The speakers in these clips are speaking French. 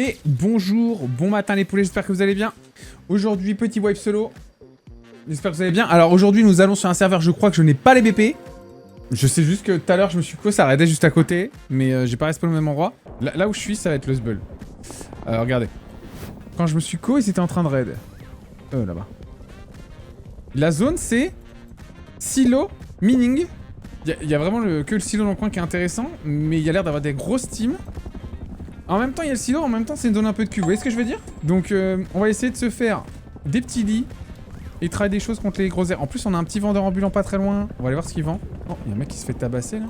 Et bonjour, bon matin les poulets, j'espère que vous allez bien. Aujourd'hui, petit wipe solo. J'espère que vous allez bien. Alors aujourd'hui, nous allons sur un serveur, je crois que je n'ai pas les BP. Je sais juste que tout à l'heure, je me suis co, ça arrêtait juste à côté. Mais j'ai pas respawn au même endroit. Là où je suis, ça va être le Zbull. Regardez. Quand je me suis co, ils étaient en train de raid. Là-bas. La zone, c'est silo, mining. Il y a vraiment que le silo dans le coin qui est intéressant. Mais il y a l'air d'avoir des grosses teams. En même temps, il y a le silo, en même temps, c'est une zone un peu de cul. Vous voyez ce que je veux dire? Donc, on va essayer de se faire des petits lits et travailler des choses contre les gros airs. En plus, on a un petit vendeur ambulant pas très loin. On va aller voir ce qu'il vend. Oh, il y a un mec qui se fait tabasser, là.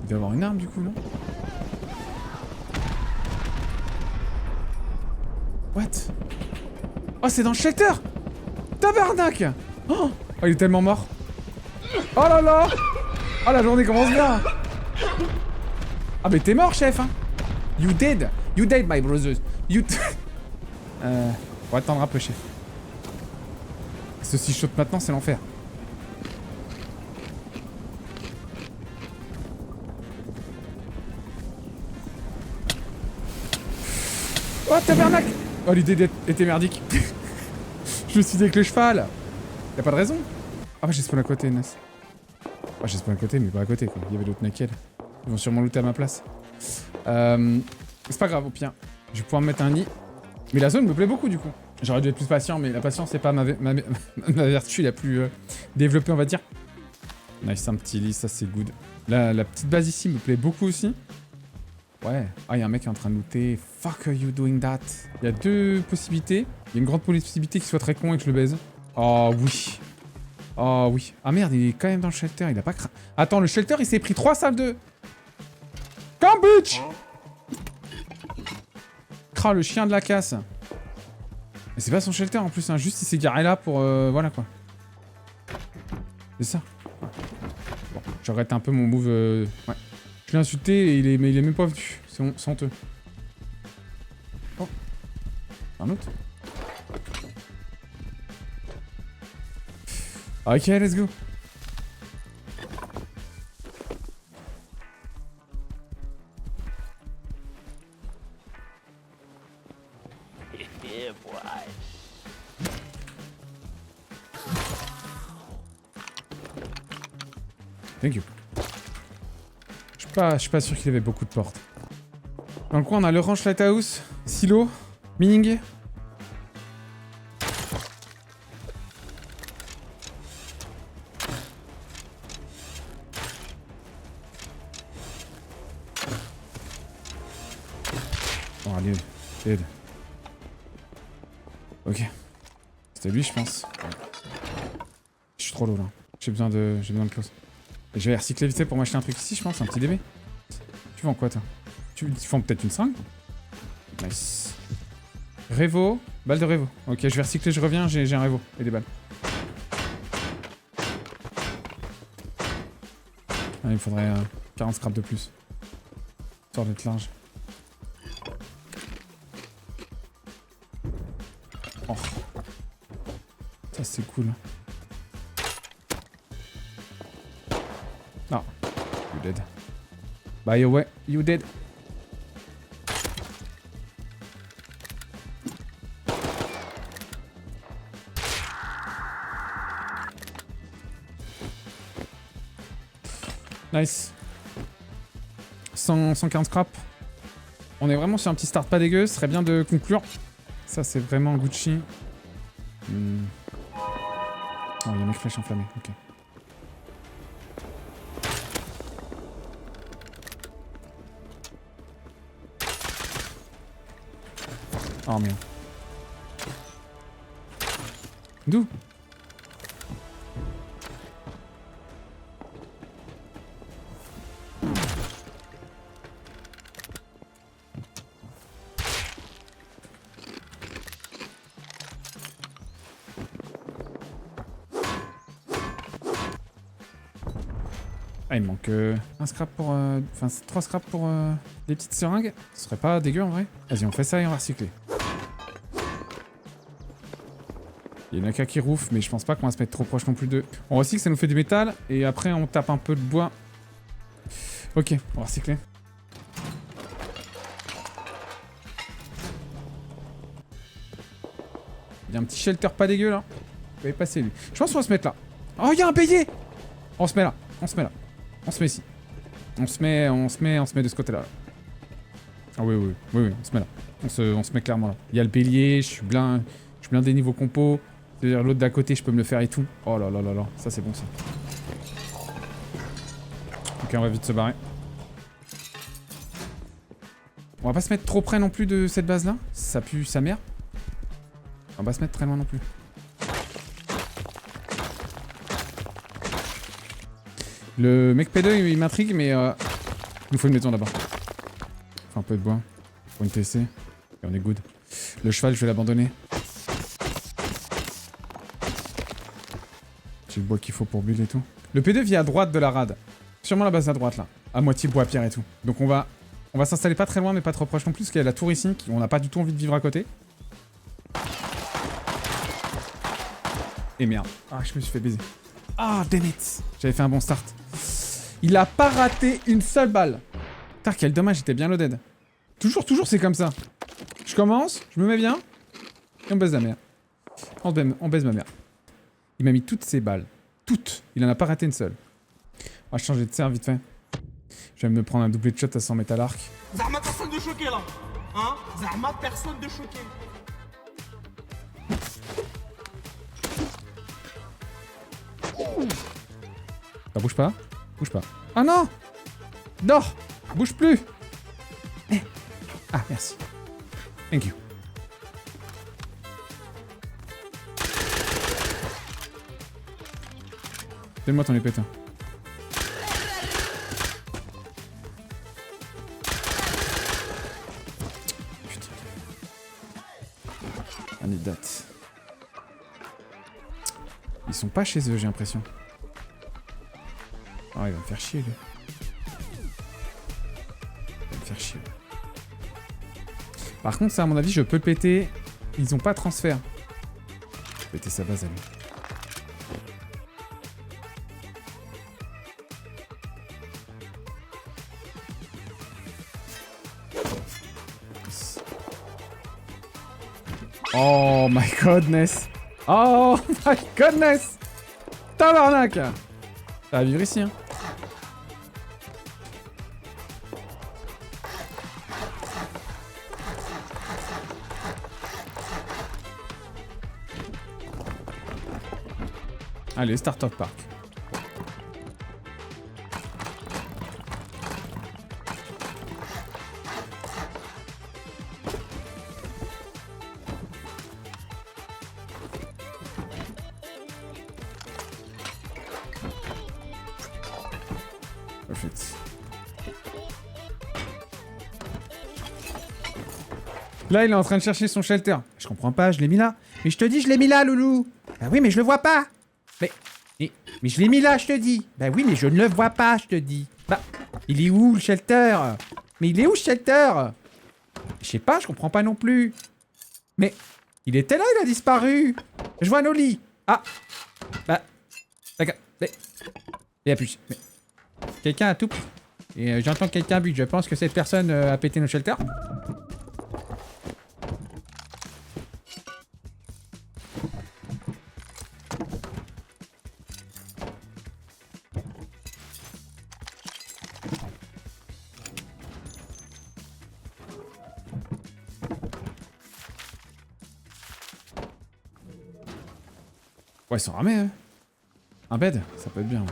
Il doit avoir une arme, du coup, non? What? Oh, c'est dans le shelter! Tabarnak! Oh, il est tellement mort. Oh là là! Oh, la journée commence bien! Ah, mais t'es mort, chef, hein! You dead, my brothers. On va attendre un peu, chef. Ceci saute maintenant, c'est l'enfer. Oh, tabarnak! Oh, l'idée était merdique. Je me suis dit avec le cheval. Y'a pas de raison. Ah, bah, j'ai spawn à côté, Ness. Ah, j'ai spawn à côté, mais pas à côté, quoi. Il y avait d'autres naked. Ils vont sûrement looter à ma place. C'est pas grave, au pire. Je vais pouvoir me mettre un nid. Mais la zone me plaît beaucoup, du coup. J'aurais dû être plus patient, mais la patience, c'est pas ma vertu la plus développée, on va dire. Nice, un petit lit, ça, c'est good. La petite base ici me plaît beaucoup aussi. Ouais. Ah, il y a un mec qui est en train de looter. Fuck are you doing that? Il y a deux possibilités. Il y a une grande possibilité qu'il soit très con et que je le baise. Oh, oui. Oh, oui. Ah, merde, il est quand même dans le shelter. Il a pas Attends, le shelter, il s'est pris 3 salves de... Come, bitch! Cra, le chien de la casse. Mais c'est pas son shelter en plus, hein. Juste il s'est garé là pour... voilà quoi. C'est ça. Bon, je regrette un peu mon move... Ouais. Je l'ai insulté et il est même pas venu. C'est honteux. Oh. Un autre. Ok, let's go. Thank you. Je suis pas sûr qu'il avait beaucoup de portes. Dans le coin, on a l'Orange Lighthouse, Silo, Mining. Oh, allez, aide. Ok. C'était lui, je pense. Je suis trop low là. J'ai besoin de close. Je vais recycler vite fait pour m'acheter un truc ici, je pense, un petit DB. Tu vends quoi, toi? Tu vends peut-être une seringue? Nice. Revo. Balle de Revo. Ok, je vais recycler, je reviens, j'ai un Revo et des balles. Ah, il me faudrait 40 scraps de plus. Histoire d'être large. Oh. Ça, c'est cool. Non. You dead. By the way, you dead. Nice. 115 scrap. On est vraiment sur un petit start pas dégueu. Ce serait bien de conclure. Ça, c'est vraiment Gucci. Oh, il y a un mec flèche enflammé. Ok. Oh merde. D'où? Ah, il me manque un scrap pour... Enfin, 3 scraps pour des petites seringues. Ce serait pas dégueu en vrai. Vas-y, on fait ça et on va recycler. Il y a une AK qui rouffe, mais je pense pas qu'on va se mettre trop proche non plus d'eux. On recycle, ça nous fait du métal, et après on tape un peu de bois. Ok, on va recycler. Il y a un petit shelter pas dégueu là. Il va y passer lui. Je pense qu'on va se mettre là. Oh, il y a un bélier. On se met là. On se met là. On se met ici. On se met de ce côté-là. Là. Ah oui, on se met là. On se met clairement là. Il y a le bélier, je suis blindé niveau compo. C'est-à-dire l'autre d'à côté, je peux me le faire et tout. Oh là là là là, ça c'est bon ça. Ok, on va vite se barrer. On va pas se mettre trop près non plus de cette base là. Ça pue sa mère. On va pas se mettre très loin non plus. Le mec P2 il m'intrigue mais il nous faut une maison d'abord. Enfin un peu de bois. Pour une TC. Et on est good. Le cheval je vais l'abandonner. J'ai le bois qu'il faut pour build et tout. Le P2 vit à droite de la rade. Sûrement la base à droite là. À moitié bois pierre et tout. Donc on va s'installer pas très loin mais pas trop proche non plus parce qu'il y a la tour ici. On n'a pas du tout envie de vivre à côté. Et merde. Ah je me suis fait baiser. Ah damn it. J'avais fait un bon start. Il a pas raté une seule balle. Putain quel dommage, j'étais bien loaded. Toujours c'est comme ça. Je commence, je me mets bien. Et on baise la mère. On baise ma mère. Il m'a mis toutes ses balles. Toutes. Il en a pas raté une seule. On va changer de serre vite fait. Je vais me prendre un doublé de shot à 100 mètres à l'arc. Zarma, personne de choqué là. Hein? Zarma, personne de choqué. Ça bouge pas? Bouge pas. Ah non! Dors! Bouge plus! Ah, merci. Thank you. Donne-moi ton épée, toi. Putain. Anecdote. Ils sont pas chez eux, j'ai l'impression. Oh, il va me faire chier, lui. Il va me faire chier. Par contre, ça, à mon avis, je peux le péter. Ils ont pas transfert. Je vais péter sa base à lui. Oh my godness. Oh my godness. Tabarnak. Ça va vivre ici, hein. Allez, Start of Park. Perfect. Là, il est en train de chercher son shelter. Je comprends pas, je l'ai mis là. Mais je te dis, je l'ai mis là, loulou. Bah oui, mais je le vois pas. Mais je l'ai mis là, je te dis. Bah oui, mais je ne le vois pas, je te dis. Bah, il est où, le shelter? Mais il est où, le shelter? Je sais pas, je comprends pas non plus. Mais, il était là, il a disparu. Je vois Noli. Ah. Bah, d'accord. Il y a plus. Mais... Quelqu'un a tout pris. Et j'entends quelqu'un but. Je pense que cette personne a pété nos shelters. Ouais, ils sont ramés, hein. Un bed, ça peut être bien. Ouais.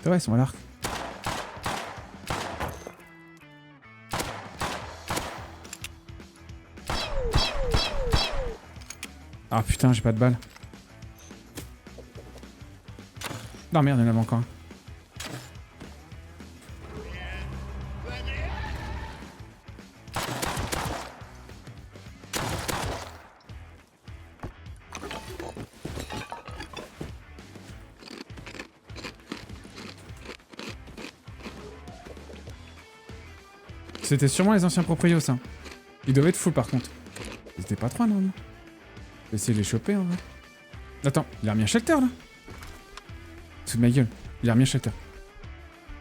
C'est vrai, ils sont à l'arc. Ah putain, j'ai pas de balles. Non merde, il y en avait encore un. C'était sûrement les anciens proprios, ça. Ils devaient être full par contre. Ils étaient pas trois, non? Essayer de les choper, en vrai. Attends, il a remis un shelter là. Sous de ma gueule. Il a remis un shelter.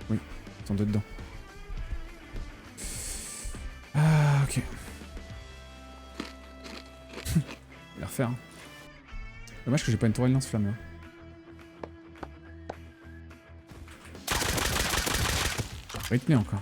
Oui, ils sont deux dedans. Ah, ok. Il va refaire. Hein. Dommage que j'ai pas une tourelle lance-flamme là. Rythmé encore.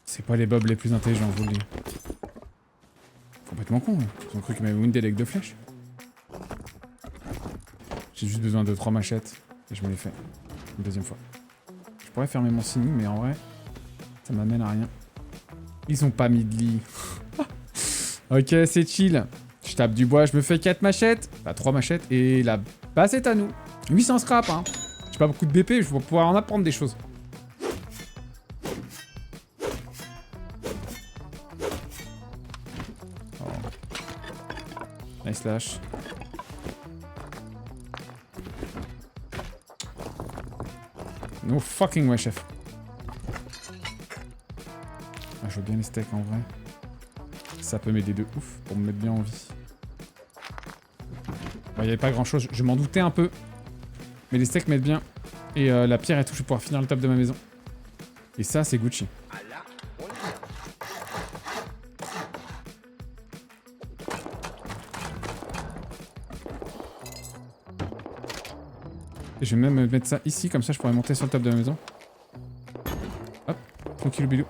C'est pas les bobs les plus intelligents, je vous le dis. Complètement con, là. Ils ont cru qu'ils m'avaient windé avec 2 flèches. J'ai juste besoin de 3 machettes. Et je me les fais. Une deuxième fois. Je pourrais fermer mon signe, mais en vrai, ça m'amène à rien. Ils ont pas mis de lit. Ok, c'est chill. Je tape du bois, je me fais 4 machettes. Enfin, 3 machettes. Et la base est à nous. 800 scrap, hein. J'ai pas beaucoup de BP, je vais pouvoir en apprendre des choses. Nice slash. No fucking way, chef. Ah, je veux bien les steaks en vrai. Ça peut m'aider de ouf pour me mettre bien en vie. Bon, y avait pas grand chose, je m'en doutais un peu. Mais les steaks m'aident bien. Et la pierre et tout, je vais pouvoir finir le top de ma maison. Et ça, c'est Gucci. Et je vais même mettre ça ici, comme ça je pourrais monter sur le top de la maison. Hop, tranquille bilou.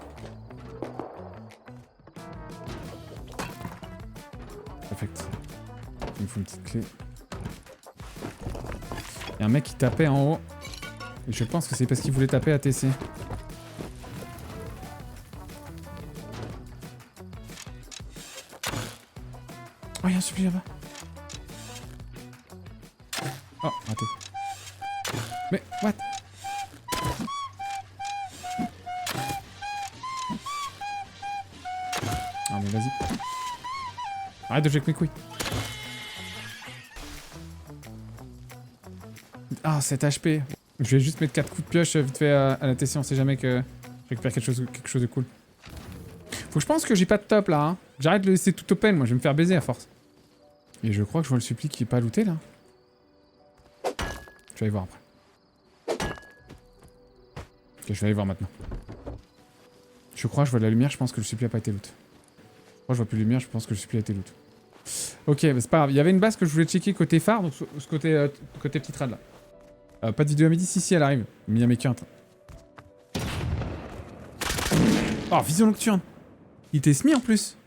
Perfect. Il me faut une petite clé. Il y a un mec qui tapait en haut. Et je pense que c'est parce qu'il voulait taper à TC. Oh, il y a un suppli là-bas. Oh, raté. Mais, what? Ah mais vas-y. Arrête de jouer avec mes couilles. Ah, 7 HP. Je vais juste mettre 4 coups de pioche vite fait à la TC, on sait jamais que je récupère quelque chose de cool. Faut que je pense que j'ai pas de top là. Hein. J'arrête de le laisser tout open, moi je vais me faire baiser à force. Et je crois que je vois le suppli qui est pas looté là. Je vais aller voir après. Ok, je vais aller voir maintenant. Je crois, je vois de la lumière, je pense que le suppli a pas été loot. Je crois que je vois plus de lumière, je pense que le suppli a été loot. Ok, mais c'est pas grave. Il y avait une base que je voulais checker côté phare, donc ce côté, côté petit rad là. Pas de vidéo à midi, si elle arrive. Mais il y a mes quintes. Oh, vision nocturne. Il était semi en plus.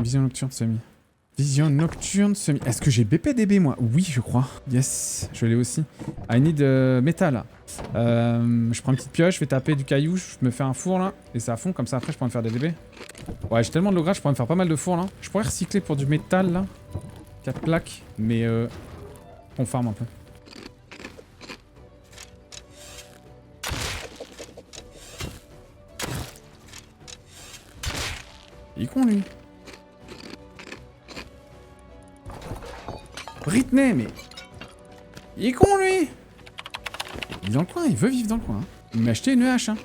Vision nocturne semi. Vision nocturne semi. Est-ce que j'ai BPDB moi? Oui, je crois. Yes, je l'ai aussi. I need métal. Je prends une petite pioche, je vais taper du caillou, je me fais un four là. Et ça fond, comme ça après je pourrais me faire des DB. Ouais, j'ai tellement de lograge, je pourrais me faire pas mal de fours là. Je pourrais recycler pour du métal là. 4 plaques, mais on farm un peu. Il est con lui. Britney, mais... Il est con lui. Il est dans le coin, il veut vivre dans le coin. Hein. Il m'a acheté une hache, hein.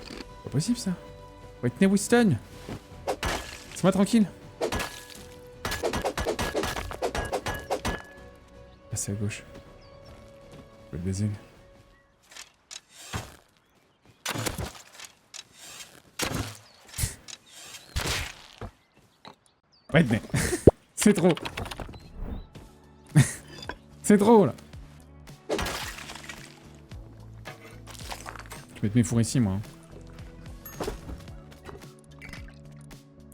Pas possible ça. Whitney Winston. Laisse-moi tranquille. Là c'est à gauche. Je vais le baiser. Whitney. C'est trop. C'est trop là. Je vais mettre mes fours ici moi.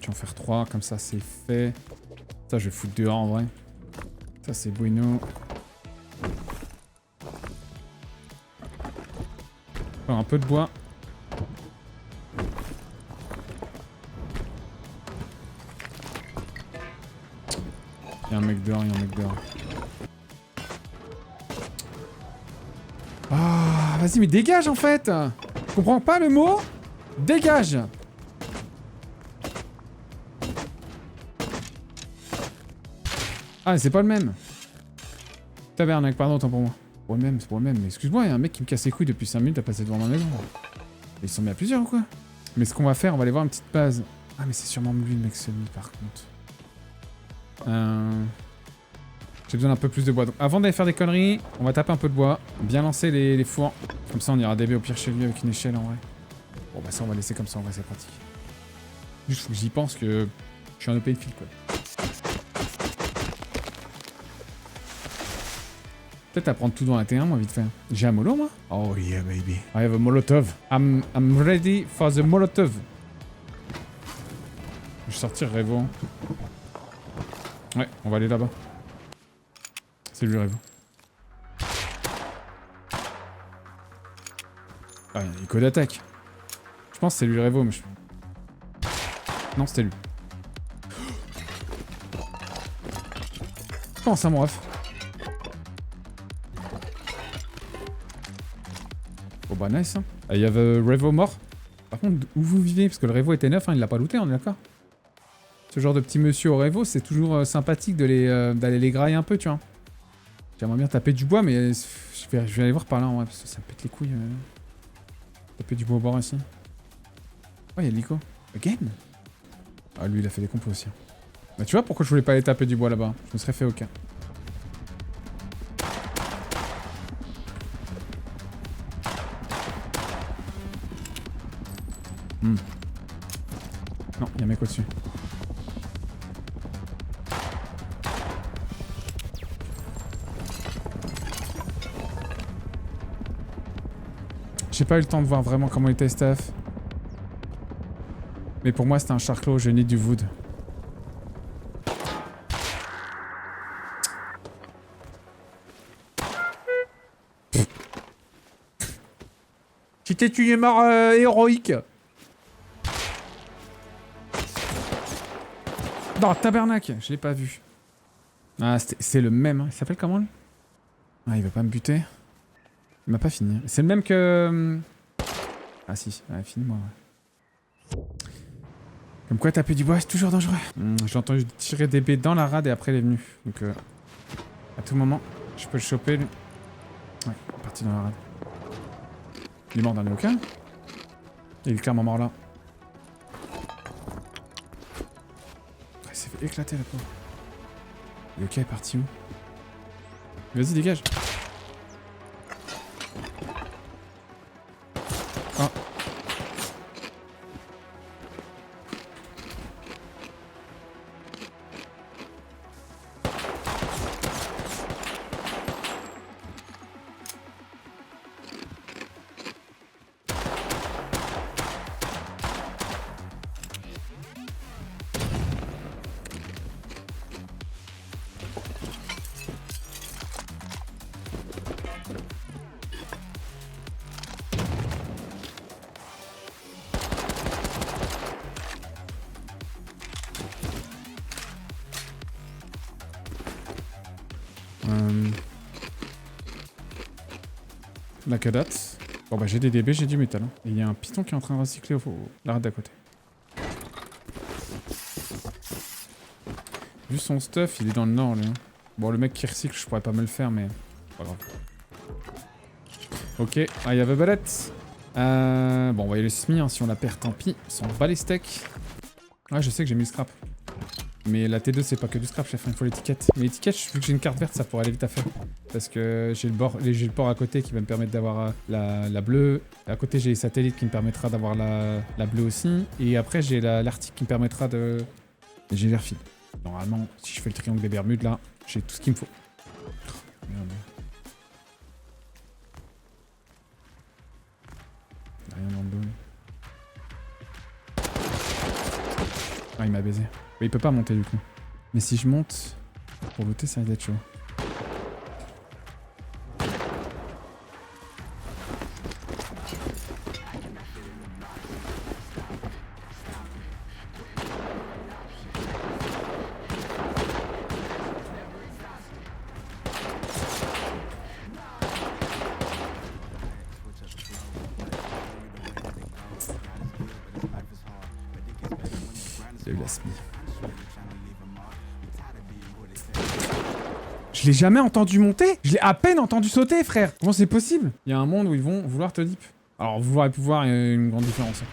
Je vais en faire 3, comme ça c'est fait. Ça je vais foutre dehors en vrai. Ça c'est bueno. Alors, un peu de bois. Il y a un mec dehors, il y a un mec dehors. Ah, vas-y, mais dégage en fait. Je comprends pas le mot. Dégage. Ah, mais c'est pas le même. Tabernacle, pardon, autant pour moi. C'est pour le même, mais excuse-moi, il y a un mec qui me casse les couilles depuis 5 minutes à passer devant ma maison. Ils sont mis à plusieurs ou quoi? Mais ce qu'on va faire, on va aller voir une petite base. Ah, mais c'est sûrement lui le mec semi par contre. J'ai besoin d'un peu plus de bois. Donc avant d'aller faire des conneries, on va taper un peu de bois. Bien lancer les fours. Comme ça, on ira DB au pire chez lui avec une échelle en vrai. Bon, bah ça, on va laisser comme ça, en vrai, c'est pratique. Juste, faut que j'y pense que je suis un open field, quoi. Peut-être à prendre tout dans la T1, moi, vite fait. J'ai un mollo, moi? Oh yeah, baby. I have a molotov. I'm ready for the molotov. Je vais sortir Revo. Ouais, on va aller là-bas. C'est lui, Revo. Ah, il y a des codes d'attaque. Je pense que c'est lui, Revo, mais je... Non, c'était lui. Pense à mon ref. Oh bah nice, hein. Il y avait Revo mort. Par contre, où vous vivez? Parce que le Revo était neuf, hein, il l'a pas looté, on est d'accord? Ce genre de petit monsieur au Revo, c'est toujours sympathique d'aller les grailler un peu, tu vois. J'aimerais bien taper du bois, mais je vais aller voir par là, en vrai, parce que ça pète les couilles. Taper du bois au bord ici. Oh, il y a l'Ico. Again? Ah, lui, il a fait des compos aussi. Bah, tu vois pourquoi je voulais pas aller taper du bois là-bas? Je me serais fait aucun. Non, il y a un mec au-dessus. J'ai pas eu le temps de voir vraiment comment il était staff. Mais pour moi, c'était un charclos, je need du wood. C'était une mort héroïque. Non, tabernacle, je l'ai pas vu. Ah, c'est le même. Il s'appelle comment, lui? Ah, il va pas me buter. Il m'a pas fini. C'est le même que... Ah si, ouais, finis-moi. Ouais. Comme quoi taper du bois, c'est toujours dangereux. J'ai entendu tirer des baies dans la rade et après il est venu. Donc à tout moment, je peux le choper, lui. Ouais, il est parti dans la rade. Il est mort dans le local. Il est clairement mort là. Il s'est fait éclater la pauvre. Le local est parti où? Vas-y, dégage. Ah. La cadate. Bon bah j'ai des DB, j'ai du métal. Hein. Et il y a un python qui est en train de recycler la rade d'à côté. Vu son stuff, il est dans le nord, lui. Hein. Bon, le mec qui recycle, je pourrais pas me le faire, mais... Pas grave. Ok, ah, il y avait balette. Bon, on va y aller SMI, hein. Si on la perd, tant pis. On s'en bat les steaks. Ouais, je sais que j'ai mis le scrap. Mais la T2, c'est pas que du scrap, chef, il faut l'étiquette. Mais l'étiquette, vu que j'ai une carte verte, ça pourrait aller vite à faire. Parce que j'ai le port à côté qui va me permettre d'avoir la bleue. À côté, j'ai les satellites qui me permettra d'avoir la bleue aussi. Et après, j'ai l'Arctique qui me permettra de... Et j'ai l'airfield. Normalement, si je fais le triangle des Bermudes, là, j'ai tout ce qu'il me faut. Merde. Il y a rien dans le dos. Ah, il m'a baisé. Mais il peut pas monter du coup. Mais si je monte, pour looter, ça va être chaud. Bless me. Je l'ai jamais entendu monter. Je l'ai à peine entendu sauter, frère. Comment c'est possible? Il y a un monde où ils vont vouloir te dip. Alors, vouloir et pouvoir, il y a une grande différence.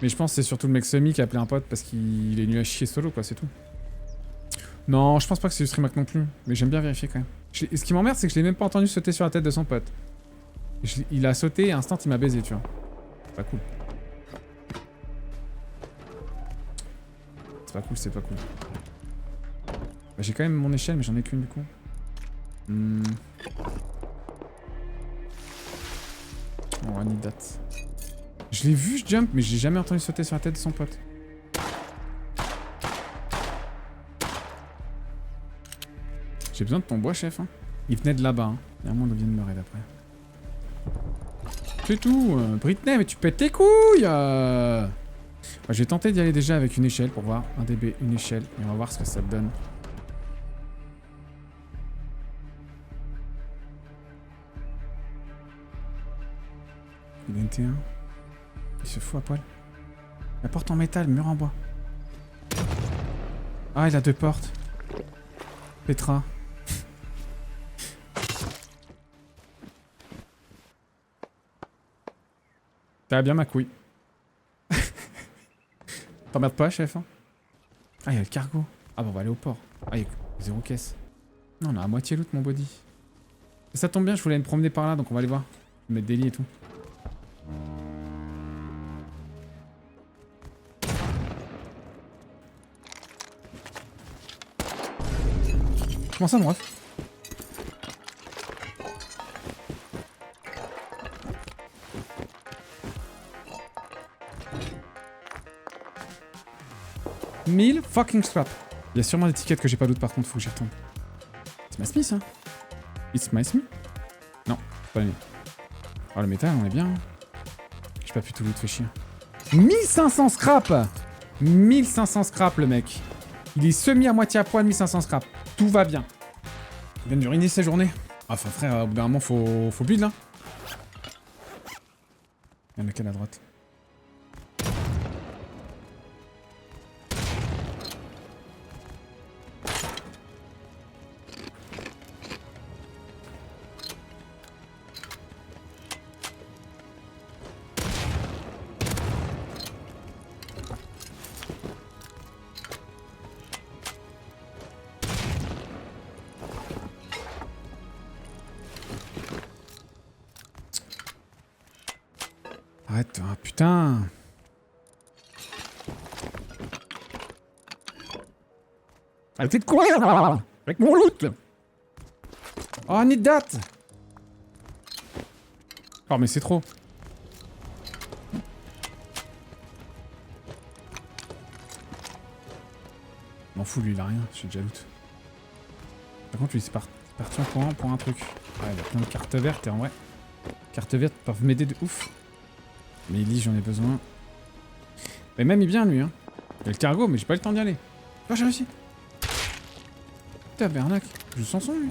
Mais je pense que c'est surtout le mec semi qui a appelé un pote parce qu'il est nul à chier solo, quoi, c'est tout. Non, je pense pas que c'est du streamac non plus. Mais j'aime bien vérifier quand même. Ce qui m'emmerde, c'est que je l'ai même pas entendu sauter sur la tête de son pote. Il a sauté et instant, il m'a baisé, tu vois. C'est pas cool. C'est pas cool, c'est pas cool. Bah, j'ai quand même mon échelle, mais j'en ai qu'une du coup. Oh, I need that. Je l'ai vu, je jump, mais j'ai jamais entendu sauter sur la tête de son pote. J'ai besoin de ton bois, chef. Hein. Il venait de là-bas. Hein. Il y a un monde où il vient de me raid après. C'est tout. Britney, mais tu pètes tes couilles. Bah, je vais tenter d'y aller déjà avec une échelle pour voir. Un DB, une échelle. Et on va voir ce que ça donne. Il est NT1. Il se fout à poil. La porte en métal, mur en bois. Ah, il a deux portes. Petra. T'as bien ma couille. T'emmerdes pas, chef, hein? Ah, il y a le cargo. Ah, bon, on va aller au port. Ah, il y a 0 caisse. Non, on a à moitié loot, mon body. Et ça tombe bien, je voulais me promener par là, donc on va aller voir. Mettre des lits et tout. Comment ça, mon ref? Mille fucking scrap. Il y a sûrement des tickets que j'ai pas d'autres par contre, faut que j'y retourne. C'est ma Smith, hein? It's my Smith? Non, c'est pas la mienne. Oh, le métal, on est bien. J'ai pas pu tout loot, fait chier. 1500 scrap! 1500 scrap, le mec. Il est semi à moitié à poil, 1500 scrap. Tout va bien. Il vient de ruiner sa journée. Enfin, frère, au bout d'un moment, faut build, là. Il y en a qu'à à droite. Arrête, ah, putain. Arrêtez de courir avec mon loot. Oh, I need that. Oh, mais c'est trop. M'en fous, lui, il a rien. J'ai déjà loot. Par contre, lui, c'est parti pour un truc. Ouais, il y a plein de cartes vertes et en vrai, cartes vertes peuvent m'aider de ouf. Mais il dit j'en ai besoin. Mais même il vient lui hein. Il y a le cargo mais j'ai pas le temps d'y aller. Ah j'ai réussi. Tabernac. Je sens son lui.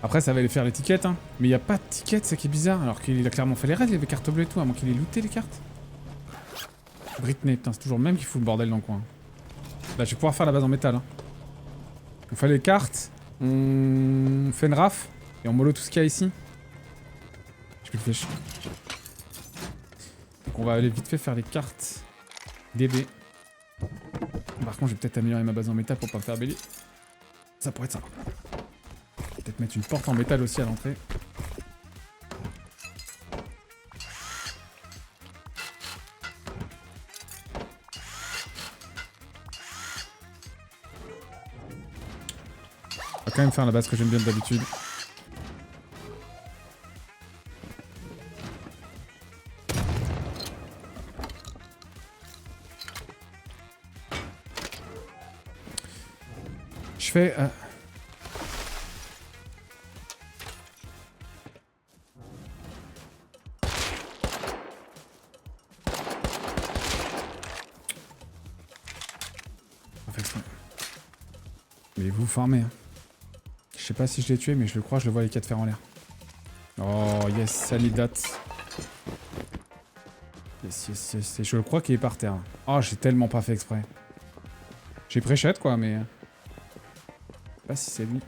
Après ça va aller faire l'étiquette hein. Mais il y a pas de ticket, c'est qui est bizarre. Alors qu'il a clairement fait les raids, il y avait carte bleue et tout, à moins qu'il ait looté les cartes. Britney, putain c'est toujours le même qui fout le bordel dans le coin. Là je vais pouvoir faire la base en métal hein. On fait les cartes. On fait une raf et on mollo tout ce qu'il y a ici. J'ai plus de flèches. Donc on va aller vite fait faire les cartes DB. Par contre, je vais peut-être améliorer ma base en métal pour pas me faire bélier. Ça pourrait être ça. Peut-être mettre une porte en métal aussi à l'entrée. On va quand même faire la base que j'aime bien d'habitude. Je fais... Mais vous formez. Hein. Je sais pas si je l'ai tué, mais je le crois, je le vois les 4 fers en l'air. Oh yes, I need that. Yes. Je crois qu'il est par terre. Oh, j'ai tellement pas fait exprès. J'ai pré-shot, quoi, mais... Je sais pas si c'est lui.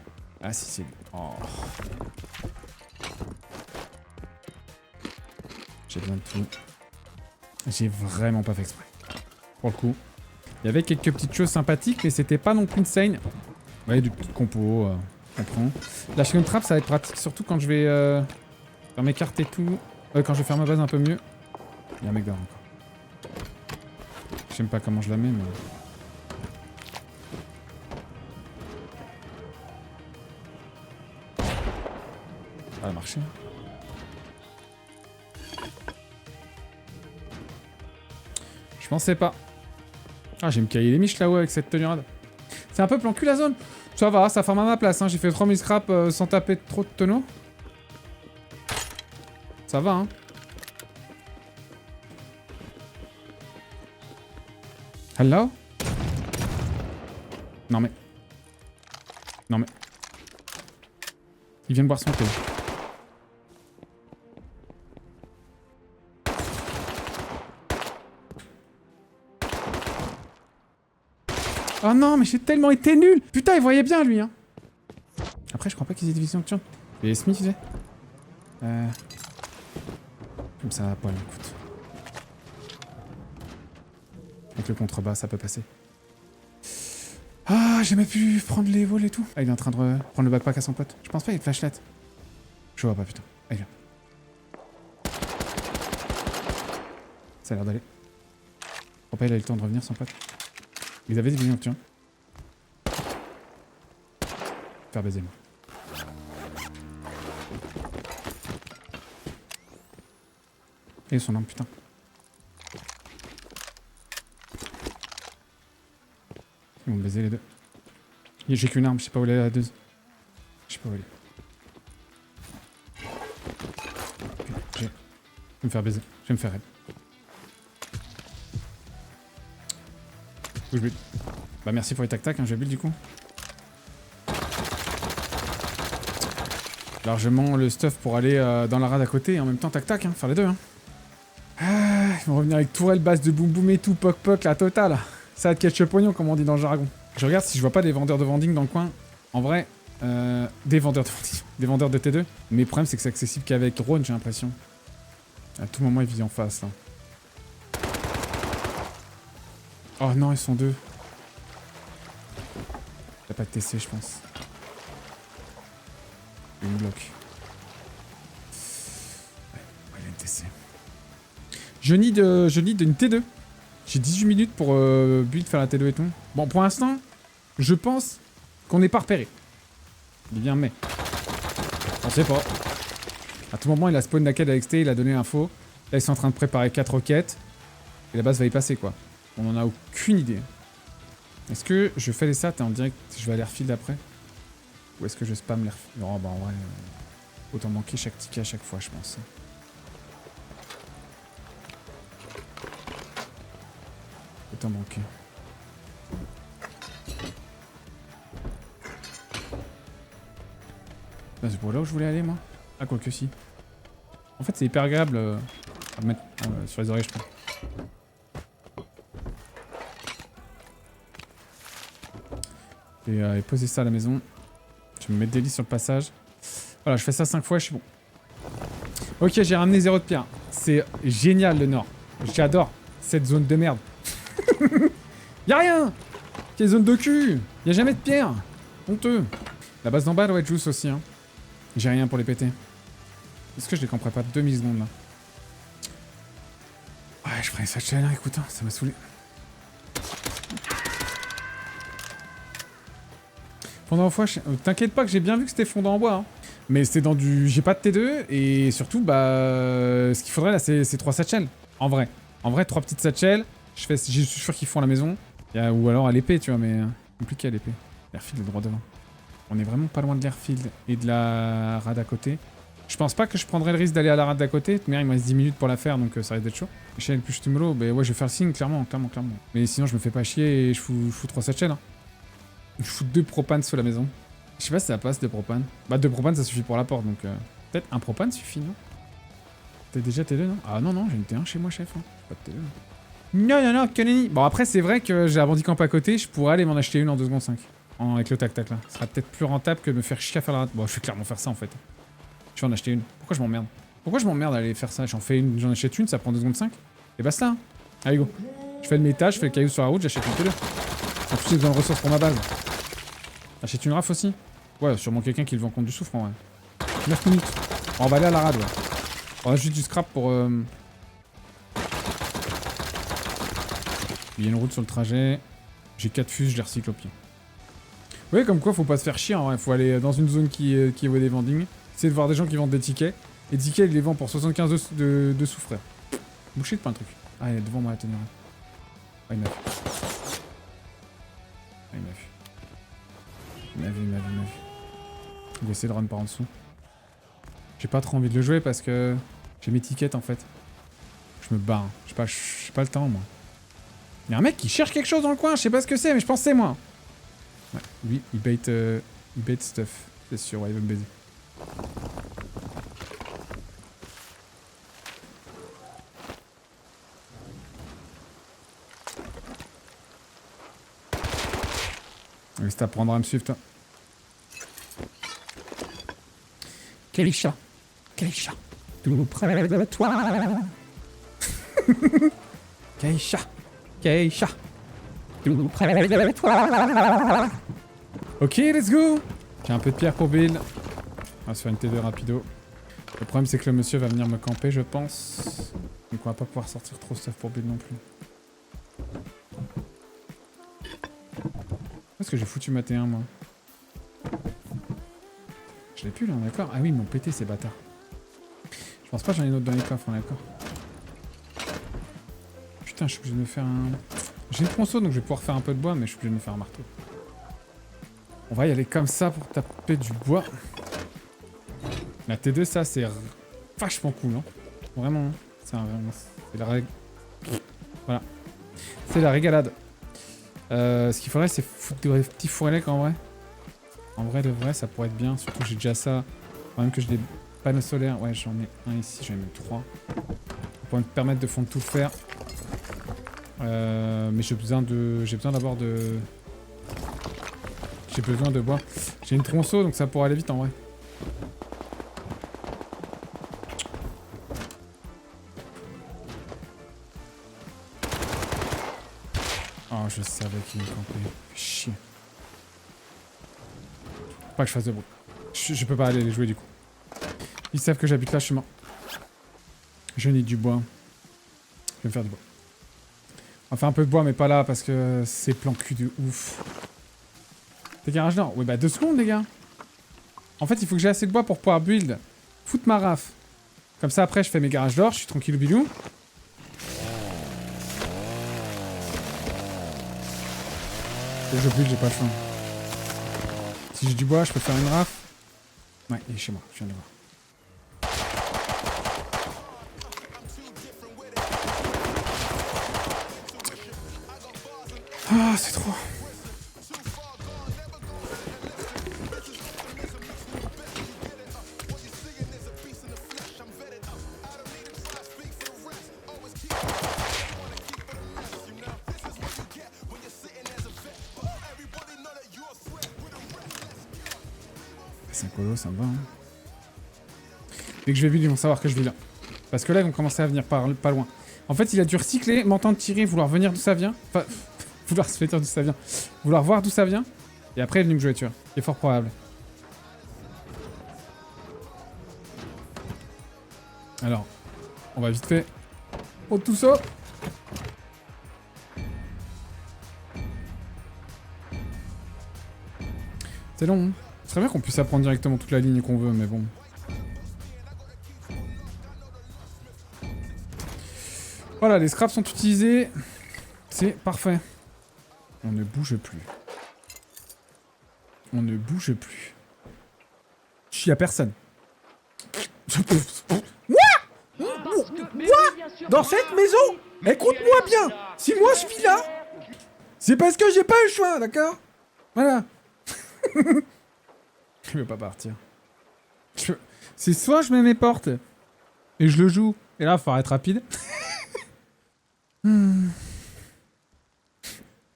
Ah, si, c'est lui. Oh. J'ai besoin de tout. J'ai vraiment pas fait exprès. Pour le coup. Il y avait quelques petites choses sympathiques, mais c'était pas non plus insane. Ouais, du petit compo, on prend. La shotgun trap, ça va être pratique, surtout quand je vais faire mes cartes et tout. Quand je vais faire ma base un peu mieux. Il y a un mec dehors encore. Je sais même pas comment je la mets, mais... Ça va marcher. Je pensais pas. Ah, j'ai me caillé les miches là-haut avec cette tenue rade. C'est un peu plan cul la zone. Ça va, ça forme à ma place. Hein. J'ai fait 3000 scraps sans taper trop de tonneaux. Ça va, hein. Hello? Non mais... Il vient de boire son thé. Oh non, mais j'ai tellement été nul. Putain, il voyait bien, lui, hein. Après, je crois pas qu'ils aient division nocturne. Et Smith, il faisait. Comme ça, à poil, écoute. Avec le contrebas, ça peut passer. Ah, j'ai même pu prendre les vols et tout. Ah, il est en train de prendre le backpack à son pote. Je pense pas, il y a une flashlight. Je vois pas, putain. Allez, viens. Ça a l'air d'aller. Faut pas, il a eu le temps de revenir, son pote. Ils avaient des visions nocturnes. Faire baiser, moi. Et son arme, putain. Ils vont me baiser les deux. J'ai qu'une arme, je sais pas où elle est la deuxième. Je sais pas où elle est. Okay, je vais me faire baiser. Je vais me faire raid. Où je build. Bah merci pour les tac-tac, hein, je vais build du coup. Largement le stuff pour aller dans la rade à côté et en même temps tac-tac, hein, faire les deux. Hein. Ah, ils vont revenir avec tourelle, base de boum boum et tout, poc la totale. Ça va être ketchup oignon comme on dit dans le jargon. Je regarde si je vois pas des vendeurs de vending dans le coin. En vrai, des vendeurs de vending, des vendeurs de T2. Mais le problème c'est que c'est accessible qu'avec drone, j'ai l'impression. À tout moment ils visent en face là. Oh non, ils sont deux. T'as pas de TC, je pense. Il me bloque. Ouais, il a une TC. Je need une T2. J'ai 18 minutes pour build, faire la T2 et tout. Bon, pour l'instant, je pense qu'on n'est pas repéré. Il vient mais. On sait pas. À tout moment, il a spawn naked avec Stay, il a donné l'info. Là, ils sont en train de préparer 4 roquettes. Et la base va y passer, quoi. On en a aucune idée. Est-ce que je fais les stats et en direct, je vais aller refield après? Ou est-ce que je spam les refield? Oh, bah en vrai, autant manquer chaque ticket à chaque fois, je pense. Autant manquer. C'est pour là où je voulais aller, moi? Ah, quoique si. En fait, c'est hyper agréable à mettre sur les oreilles, je trouve. Et poser ça à la maison. Je vais me mettre des lits sur le passage. Voilà, je fais ça 5 fois et je suis bon. Ok, j'ai ramené 0 de pierre. C'est génial le nord. J'adore cette zone de merde. Y'a rien. Quelle zone de cul. Y'a jamais de pierre. Honteux. La base d'en bas doit être juice aussi. Hein. J'ai rien pour les péter. Est-ce que je les camperai pas 2 millisecondes là? Ouais, je ferai ça chez là, écoute, hein, ça m'a saoulé. Fondant en bois, t'inquiète pas que j'ai bien vu que c'était fondant en bois. Hein. Mais c'était dans du... J'ai pas de T2 et surtout, bah... ce qu'il faudrait là, c'est 3 satchels. En vrai, 3 petites satchels. Je suis sûr qu'ils font à la maison. Ou alors à l'épée, tu vois, mais... compliqué à l'épée. L'airfield est droit devant. On est vraiment pas loin de l'airfield et de la rade à côté. Je pense pas que je prendrais le risque d'aller à la rade d'à côté. Mais il me reste 10 minutes pour la faire, donc ça risque d'être chaud. Échelle plus tumolo, bah ouais, je vais faire le signe, clairement. Mais sinon, je me fais pas chier et je fous 3 satchels. Hein. Je fous 2 propanes sous la maison. Je sais pas si ça passe 2 propanes. Bah 2 propanes ça suffit pour la porte donc peut-être un propane suffit non? T'as déjà T2, non? Ah non, non, j'ai une T1 chez moi, chef. Hein. Pas de T2. Non, non, non, que nenni. Bon, après, c'est vrai que j'ai un bandicamp à côté, je pourrais aller m'en acheter une en 2 secondes 5. Avec le tac-tac, là. Ce sera peut-être plus rentable que de me faire chier à faire la... Bon, je vais clairement faire ça, en fait. Je vais en acheter une. Pourquoi je m'emmerde? Pourquoi je m'emmerde à aller faire ça? J'en fais une, j'en achète une, ça prend 2 secondes 5. Et basta. Hein. Allez, go. Je fais le métage, je fais le caillou sur la route, j'achète une T2. En plus, j'ai besoin de ressources pour ma base. J'achète une RAF aussi. Ouais, sûrement quelqu'un qui le vend contre du soufre, en vrai. 9 minutes. On va aller à la rade, ouais. On a juste du scrap pour... Il y a une route sur le trajet. J'ai 4 fus, je les recycle au pied. Oui, comme quoi, faut pas se faire chier, hein. Faut aller dans une zone qui est des vendings. Essayer de voir des gens qui vendent des tickets. Et les tickets, ils les vendent pour 75 de sous, frère. Boucher de plein de trucs. Ah, il est devant moi, la tenue. Ah, il m'a vu. Ah, il m'a vu. Il m'a vu, il m'a vu, il m'a vu. Il va essayer de run par en dessous. J'ai pas trop envie de le jouer parce que j'ai mes tickets en fait. Je me barre. J'ai pas le temps moi. Il y a un mec qui cherche quelque chose dans le coin, je sais pas ce que c'est, mais je pense que c'est moi. Ouais, lui, il bait stuff. C'est sûr, ouais, il veut me baiser. Mais si t'apprendras à me suivre, toi. Quel chat? Quel chat? Tout près de toi. Keisha. Keisha. Tout près de toi. Ok, let's go. J'ai un peu de pierre pour build. On va se faire une T2 rapido. Le problème, c'est que le monsieur va venir me camper, je pense. Donc on va pas pouvoir sortir trop stuff pour build non plus. Où est-ce que j'ai foutu ma T1, moi? Je l'ai plus, là, d'accord? Ah oui, ils m'ont pété, ces bâtards. Je pense pas que j'en ai une autre dans les coffres, on est d'accord? Putain, je suis obligé de me faire un... J'ai une tronçon, donc je vais pouvoir faire un peu de bois, mais je suis obligé de me faire un marteau. On va y aller comme ça pour taper du bois. La T2, ça, c'est vachement cool, hein. Vraiment, hein. C'est la règle. Voilà. C'est la régalade. Ce qu'il faudrait, c'est foutre des petits fourrelets en vrai. En vrai de vrai, ça pourrait être bien. Surtout que j'ai déjà ça. Quand même que j'ai des panneaux solaires. Ouais, j'en ai un ici, j'en ai même 3. Ça pourrait me permettre de fondre tout le fer. Mais j'ai besoin d'abord de... J'ai besoin de bois. J'ai une tronçon, donc ça pourrait aller vite en vrai. Oh, je savais qu'il me campait. Fait chier. Faut pas que je fasse de bruit. Je peux pas aller les jouer du coup. Ils savent que j'habite là, je suis mort. Je need du bois. Je vais me faire du bois. On va faire un peu de bois, mais pas là, parce que c'est plan cul de ouf. T'es garage nord? Ouais, bah 2 secondes, les gars. En fait, il faut que j'ai assez de bois pour pouvoir build. Foutre ma raf. Comme ça, après, je fais mes garages d'or, je suis tranquille ou bilou. Et je build, j'ai pas le choix. Si j'ai du bois, je peux faire une raf. Ouais, il est chez moi, je viens de le voir. Ah, c'est trop. C'est un colo, ça me va. Hein. Dès que je vais build, ils vont savoir que je vis là. Parce que là, ils vont commencer à venir pas loin. En fait, il a dû recycler, m'entendre tirer, vouloir venir d'où ça vient. Enfin, vouloir se faire d'où ça vient. Vouloir voir d'où ça vient. Et après, il est venu me jouer, tu vois. C'est fort probable. Alors, on va vite fait. Oh, tout ça. C'est long, hein. Ce serait bien qu'on puisse apprendre directement toute la ligne qu'on veut, mais bon. Voilà, les scraps sont utilisés. C'est parfait. On ne bouge plus. On ne bouge plus. Il y a personne. Moi dans cette maison, écoute-moi bien. Si moi je vis là, c'est parce que j'ai pas eu le choix, d'accord? Voilà. Je veux pas partir. C'est soit je mets mes portes, et je le joue. Et là, il faut être rapide.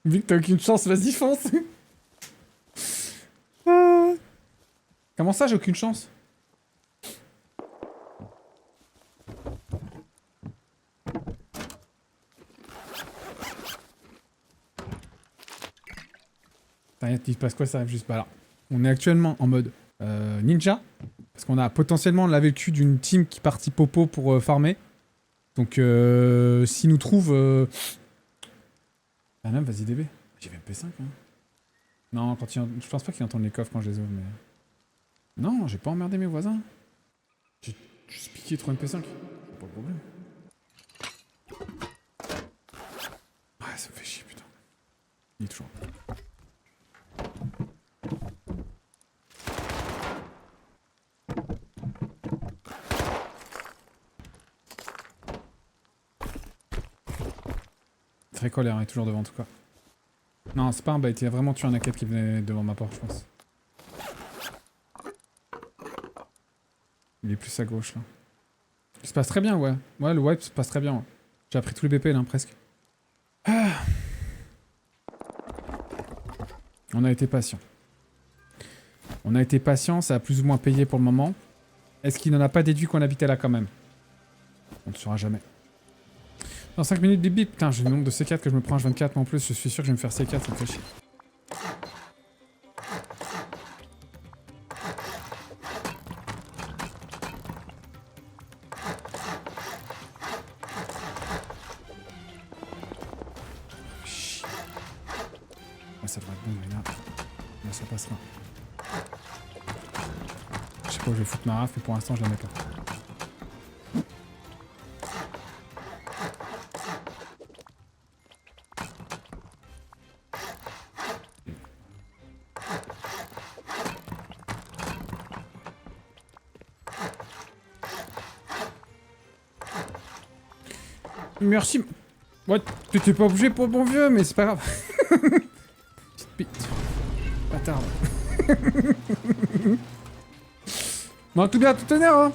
Vu que t'as aucune chance, vas-y, fonce. Comment ça, j'ai aucune chance? Putain, il se passe quoi, ça arrive juste pas là. On est actuellement en mode ninja. Parce qu'on a potentiellement lavé le cul d'une team qui partit popo pour farmer. Donc, s'ils nous trouvent... Ah non, vas-y DB. J'ai MP5, hein. Non, quand je pense pas qu'ils entendent les coffres quand je les ouvre, mais... Non, j'ai pas emmerdé mes voisins. J'ai juste piqué 3 MP5. Pas de problème. Ah, ça me fait chier, putain. Il est toujours... Très colère, il est toujours devant en tout cas. Non, c'est pas un bait, il a vraiment tué un A4 qui venait devant ma porte, je pense. Il est plus à gauche là. Il se passe très bien, ouais. Ouais, le wipe se passe très bien. Ouais. J'ai appris tous les BP là, presque. Ah. On a été patient. On a été patient, ça a plus ou moins payé pour le moment. Est-ce qu'il n'en a pas déduit qu'on habitait là quand même? On ne saura jamais. Dans 5 minutes, bip bip. Putain, j'ai le nombre de C4 que je me prends H24, mais en plus, je suis sûr que je vais me faire C4, ça me fait chier. Ouais, ça devrait être bon, mais là ça passera. Je sais pas où je vais foutre ma raf, mais pour l'instant, je la mets pas. Merci. Ouais, t'étais pas obligé pour bon vieux, mais c'est pas grave. Petite bite. Bâtard. Bon, tout bien, tout honneur, hein.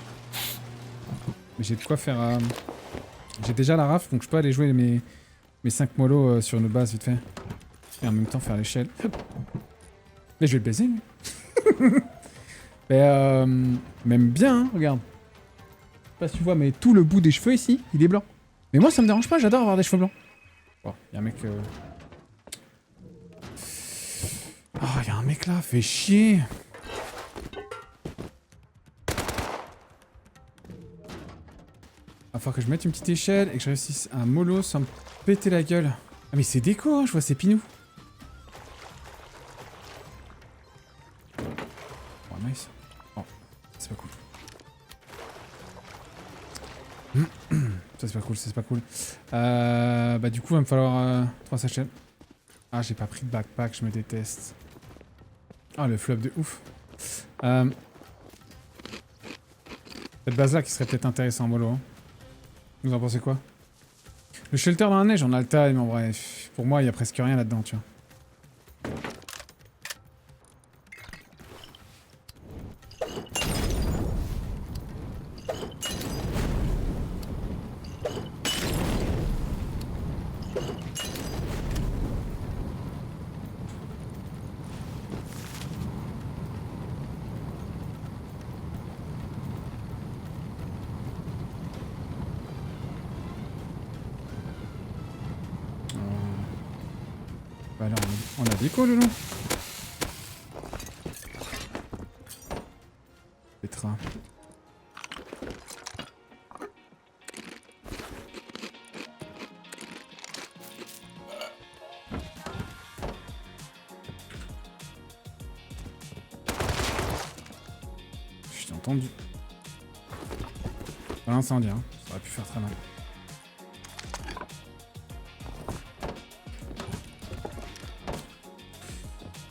Mais j'ai de quoi faire... J'ai déjà la raf, donc je peux aller jouer mes 5 molos sur une base vite fait. Et en même temps faire l'échelle. Mais je vais le baiser, lui. Mais même bien, hein, regarde. Je sais pas si tu vois, mais tout le bout des cheveux ici, il est blanc. Mais moi, ça me dérange pas, j'adore avoir des cheveux blancs. Bon, y'a un mec... Oh, y'a un mec là, fait chier. Va falloir que je mette une petite échelle et que je réussisse un mollo sans me péter la gueule. Ah mais c'est déco, hein, je vois c'est Pinou. Oh, nice. Oh, c'est pas cool. Ça c'est pas cool, ça c'est pas cool. Bah du coup il va me falloir 3 sachets. Ah j'ai pas pris de backpack, je me déteste. Ah le flop de ouf. Cette base là qui serait peut-être intéressant en mollo. Hein. Vous en pensez quoi? Le shelter dans la neige, on a le time en vrai. Pour moi il y a presque rien là-dedans tu vois. Bah alors, on a déco, le loup. Petra. Je t'ai entendu. Pas l'incendie, hein. Ça aurait pu faire très mal.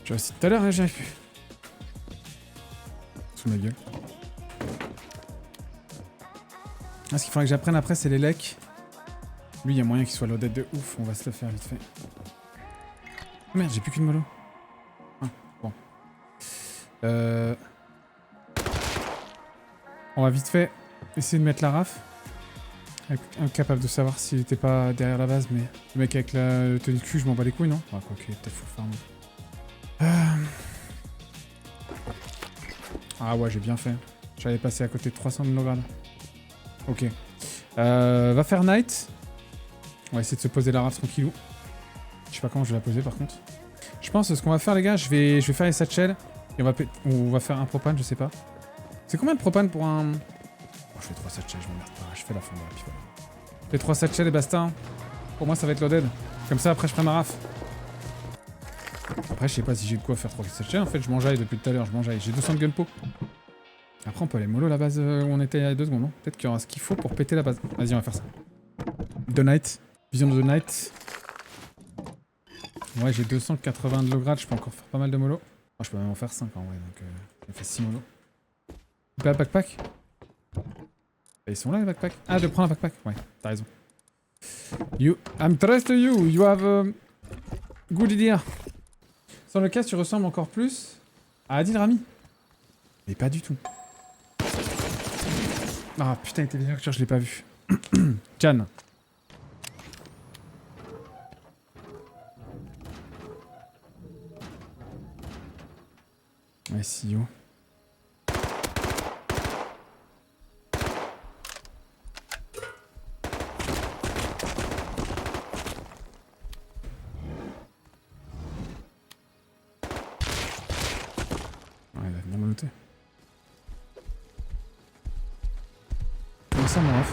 J'ai réussi tout à l'heure, hein, j'y arrive plus. Sous ma gueule. Ah, ce qu'il faudrait que j'apprenne après, c'est les lecs. Lui, il y a moyen qu'il soit loaded de ouf. On va se le faire vite fait. Oh merde, j'ai plus qu'une mollo. Ah, bon. On va vite fait essayer de mettre la raf. Incapable de savoir s'il était pas derrière la base, mais le mec avec le tenue de cul, je m'en bats les couilles, non? Ah, quoi, ok, peut-être faut faire Ah ouais, j'ai bien fait. J'allais passer à côté de 300 de grade. Ok. Va faire Night. On va essayer de se poser la raf tranquillou. Je sais pas comment je vais la poser par contre. Je pense que ce qu'on va faire les gars, je vais faire les satchels. Et on va faire un propane, je sais pas. C'est combien de propane pour un... Oh, je fais 3 satchels, je m'emmerde pas. Je fais la fondue à pivot. Je fais 3 satchels et basta. Hein. Pour moi ça va être loaded. Comme ça après je ferai ma raf. Après je sais pas si j'ai de quoi faire 3 satchels. En fait je mangeaille depuis tout à l'heure, je mangeaille. J'ai 200 de gunpo. Après on peut aller mollo la base où on était il y a 2 secondes, non? Peut-être qu'il y aura ce qu'il faut pour péter la base. Vas-y on va faire ça. The Night. Vision de The Night. Ouais j'ai 280 de low grade, je peux encore faire pas mal de mollo. Oh, je peux même en faire 5 en vrai, donc j'ai fait 6 mollo. Pas backpack. Ils sont là les backpacks. Ah de prendre un backpack. Ouais, t'as raison. I'm trust you, you have a good idea. Sans le cas tu ressembles encore plus à Adil Rami. Mais pas du tout. Ah putain, il était bien que je l'ai pas vu. Chan. Ouais, si yo. Ouais, il va venir me noter. Comment ça, mon ref?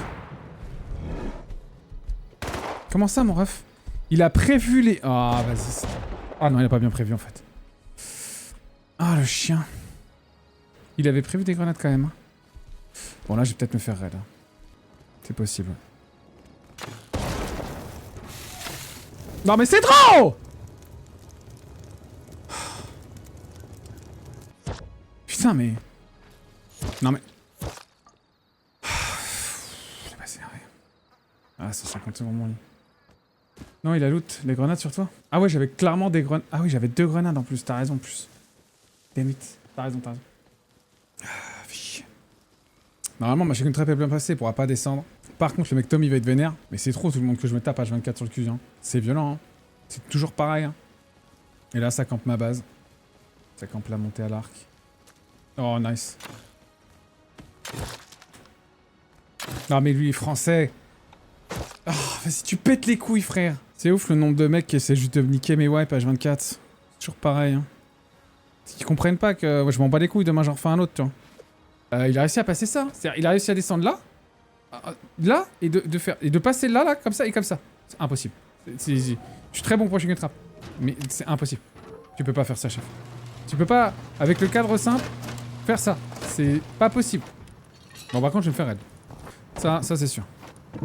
Comment ça, mon ref? Il a prévu les... Ah, vas-y. Ah non, il a pas bien prévu, en fait. Ah, le chien. Il avait prévu des grenades, quand même. Hein. Bon, là, je vais peut-être me faire raid. Hein. C'est possible. Non, mais c'est trop! Putain, mais... Non, mais... Bah, c'est rien. Ah, 150 secondes, mon lit. Non, il a loot. Les grenades sur toi? Ah ouais, j'avais clairement des grenades. Ah oui, j'avais 2 grenades en plus. T'as raison, en plus. Damn it. T'as raison, t'as raison. Ah, vie. Normalement, ma chicken trap est bien passée. Il pourra pas descendre. Par contre, le mec Tom, il va être vénère. Mais c'est trop tout le monde que je me tape H24 sur le cul. Hein. C'est violent. Hein. C'est toujours pareil. Hein. Et là, ça campe ma base. Ça campe la montée à l'arc. Oh, nice. Non, mais lui, il est français. Oh, vas-y, tu pètes les couilles, frère. C'est ouf le nombre de mecs qui essaient juste de niquer mes wipes H24. C'est toujours pareil. Hein. Ils comprennent pas que ouais, je m'en bats les couilles, demain j'en refais un autre, tu vois. Il a réussi à passer ça. C'est-à-dire, il a réussi à descendre là, et de passer là, comme ça, et comme ça. C'est impossible. Je suis très bon pour chicken trap. Mais c'est impossible. Tu peux pas faire ça, chef. Tu peux pas, avec le cadre simple, faire ça. C'est pas possible. Bon, par contre, je vais me faire raid. Ça c'est sûr.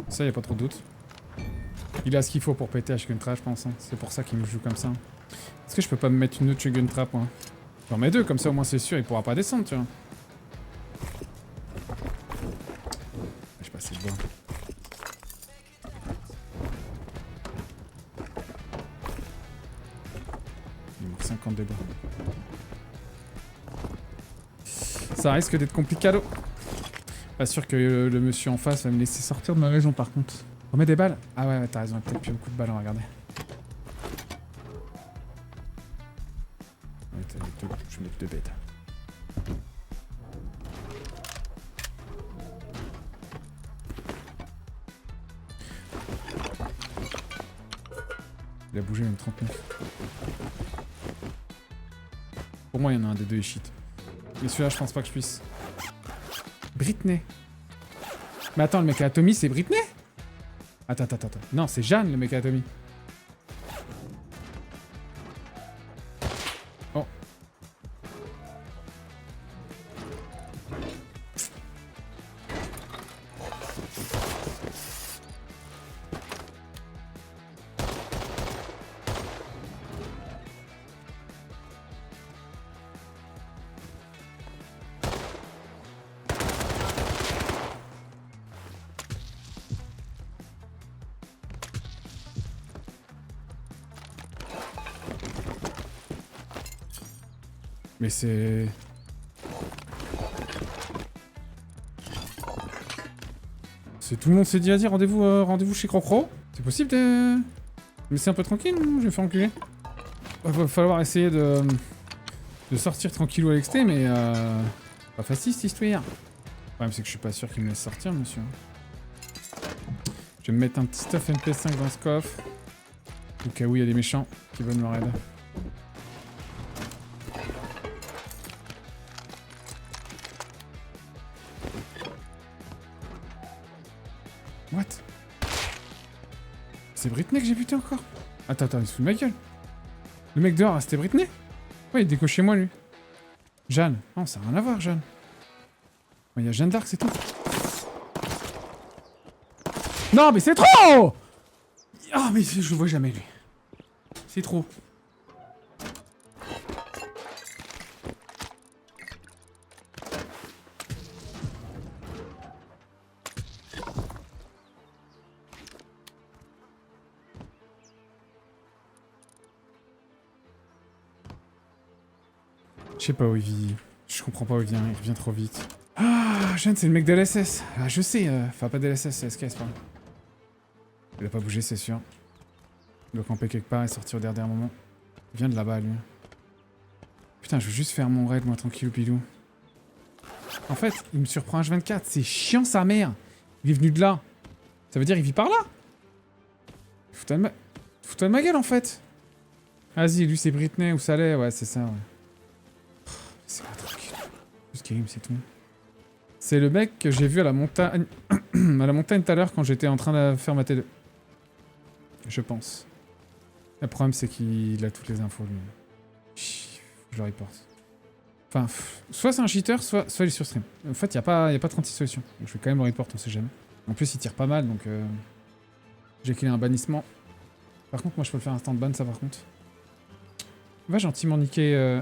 Ça, y a pas trop de doute. Il a ce qu'il faut pour péter à chicken trap, je pense. Hein. C'est pour ça qu'il me joue comme ça. Est-ce que je peux pas me mettre une autre chicken trap, moi? J'en mets 2, comme ça au moins c'est sûr, il pourra pas descendre, tu vois. Je sais pas si je vois. Il manque 50 de bois. Ça risque d'être complicado. Pas sûr que le monsieur en face va me laisser sortir de ma maison par contre. On met des balles? Ah ouais, t'as raison, il y a peut-être plus beaucoup de balles, on va regarder. Je vais mettre 2 bêtes. Il a bougé même 39. Pour moi, il y en a un des deux et shit. Mais celui-là, je pense pas que je puisse. Britney. Mais attends, le mec à Tommy, c'est Britney? Attends. Non, c'est Jeanne, le mec à Tommy. Oh. Mais c'est... C'est tout le monde s'est dit, vas-y, rendez-vous chez Crocro. C'est possible de me laisser un peu tranquille, ou je vais me faire enculer. Va falloir essayer de sortir tranquillou à l'exté, mais pas facile cette histoire. Le problème c'est que je suis pas sûr qu'il me laisse sortir, monsieur. Je vais me mettre un petit stuff MP5 dans ce coffre. Au cas où il y a des méchants qui veulent me raid. What? C'est Britney que j'ai buté encore? Attends, il se fout de ma gueule. Le mec dehors, c'était Britney? Ouais, il décoche chez moi, lui. Jeanne. Non, ça n'a rien à voir, Jeanne. Il y a Jeanne d'Arc, c'est tout. Non, mais c'est trop! Ah, mais je le vois jamais, lui. C'est trop. Je sais pas où il vit. Je comprends pas où il vient. Il revient trop vite. Ah, Jeanne, c'est le mec de l'SS. Ah, je sais. Enfin, pas de l'SS, c'est SKS, pardon. Il a pas bougé, c'est sûr. Il doit camper quelque part et sortir au dernier moment. Il vient de là-bas, lui. Putain, je veux juste faire mon raid, moi, tranquille, pilou. En fait, il me surprend H24. C'est chiant, sa mère. Il est venu de là. Ça veut dire il vit par là. Fous-toi de ma gueule, en fait. Vas-y, lui, c'est Britney ou Saleh. Ouais, c'est ça, ouais. C'est pas tranquille. Juste Karim, c'est tout. C'est le mec que j'ai vu à la montagne... à la montagne tout à l'heure quand j'étais en train de faire ma T2. Je pense. Le problème, c'est qu'il a toutes les infos, lui. Je le reporte. Enfin, soit c'est un cheater, soit il est sur stream. En fait, il n'y a pas 36 solutions. Donc je vais quand même le report, on sait jamais. En plus, il tire pas mal, donc... j'ai qu'il a un bannissement. Par contre, moi, je peux le faire instant ban, ça, par contre. Va gentiment niquer...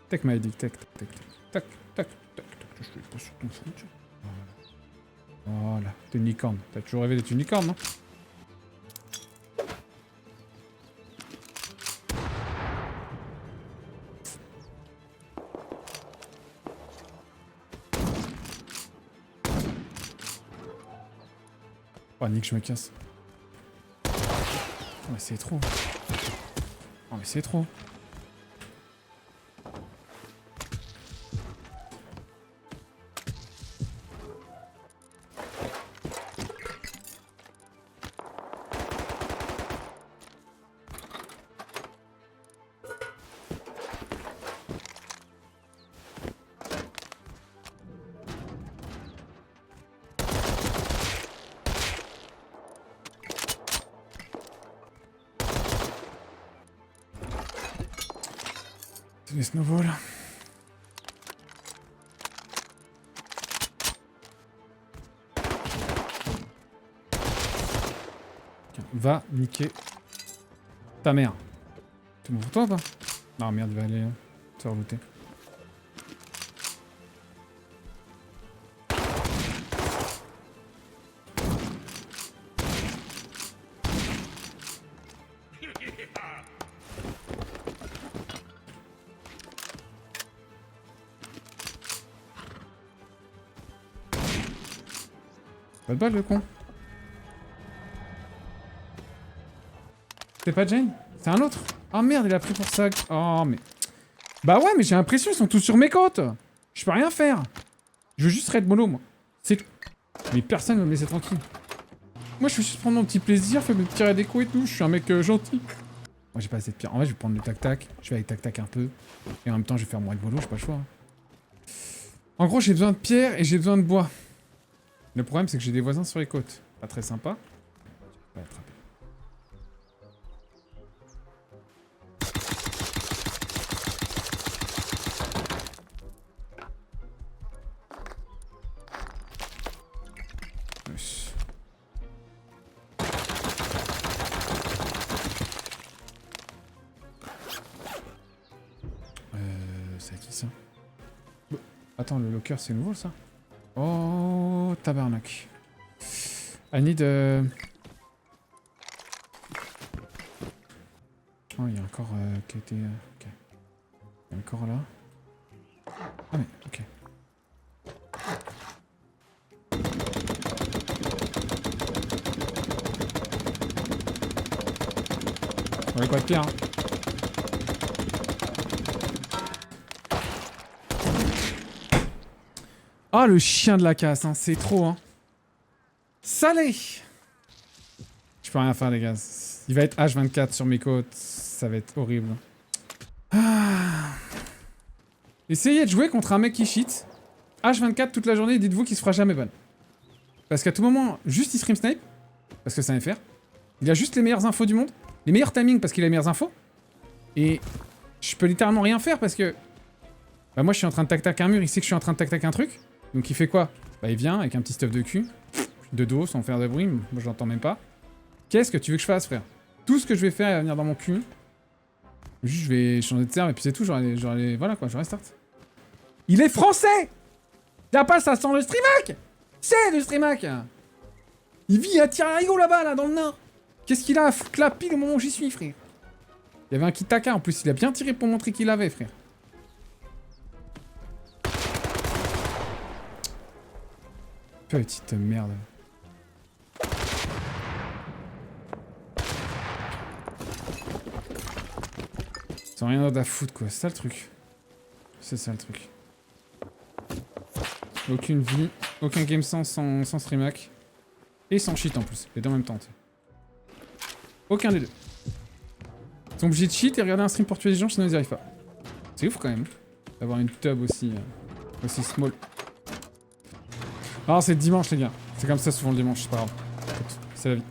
Tac, ma dit, tac. Je suis pas sur ton front. Voilà, t'es une licorne. T'as toujours rêvé d'être une licorne, non? Oh, Nick, je me casse. Oh, mais c'est trop. Oh, mais c'est trop. C'est des snowballs. Va niquer ta mère. C'est bon pour toi ou pas? Non merde, il va aller se relooter. Pas de balle, le con. C'est pas Jane? C'est un autre? Oh merde, il a pris pour ça. Oh mais... Bah ouais, mais j'ai l'impression qu'ils sont tous sur mes côtes. Je peux rien faire. Je veux juste raid mollo, moi. C'est tout. Mais personne ne me laisser tranquille. Moi, je veux juste prendre mon petit plaisir, faire me tirer des coups et tout. Je suis un mec gentil. Moi, j'ai pas assez de pierre. En vrai, je vais prendre le tac-tac. Je vais avec tac-tac un peu. Et en même temps, je vais faire mon raid mollo, j'ai pas le choix. En gros, j'ai besoin de pierre et j'ai besoin de bois. Le problème, c'est que j'ai des voisins sur les côtes. Pas très sympa. Je vais attraper. C'est à qui ça? Attends, le locker, c'est nouveau ça? Oh, tabarnak. I need... Oh, il y a un corps qui a été... ok. Il y a un corps là. Ah mais, ok. On va quoi de pire, hein. Oh, le chien de la casse, hein. C'est trop, hein. Salé. Je peux rien faire, les gars. Il va être H24 sur mes côtes. Ça va être horrible. Ah. Essayez de jouer contre un mec qui cheat. H24 toute la journée, dites-vous qu'il se fera jamais ban. Parce qu'à tout moment, juste il stream snipe. Parce que c'est un FR. Il a juste les meilleures infos du monde. Les meilleurs timings parce qu'il a les meilleures infos. Et je peux littéralement rien faire parce que... Bah moi je suis en train de tac-tac un mur, il sait que je suis en train de tac-tac un truc. Donc il fait quoi? Bah il vient avec un petit stuff de cul. De dos, sans faire de bruit. Moi je l'entends même pas. Qu'est-ce que tu veux que je fasse, frère? Tout ce que je vais faire, il va venir dans mon cul. Juste je vais changer de serve et puis c'est tout. Voilà quoi, je restart. Il est français! Y'a pas ça sent le streamac! C'est le streamac! Il vit à Tirarigo là-bas, là, dans le nord. Qu'est-ce qu'il a là pile au moment où j'y suis, frère? Il y avait un Kitaka en plus, il a bien tiré pour montrer qu'il avait, frère. Petite merde. Sans rien d'autre à foutre, quoi. C'est ça le truc. C'est ça le truc. Aucune vie, aucun game sense sans streamac. Et sans cheat en plus, les deux en même temps. T'sais. Aucun des deux. Ils sont obligés de cheat et regarder un stream pour tuer des gens sinon ils n'y arrivent pas. C'est ouf quand même. D'avoir une tub aussi, aussi small. Ah c'est le dimanche les gars. C'est comme ça souvent le dimanche, c'est pas grave. C'est la vie.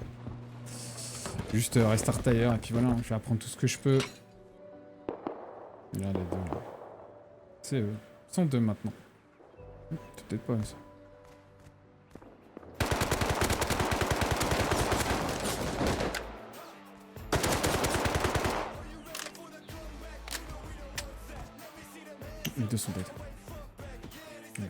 Juste restart ailleurs et puis voilà, je vais apprendre tout ce que je peux. Regarde les deux là. C'est eux. Ils sont deux maintenant. Peut-être pas ça. Les deux sont dead. Ouais.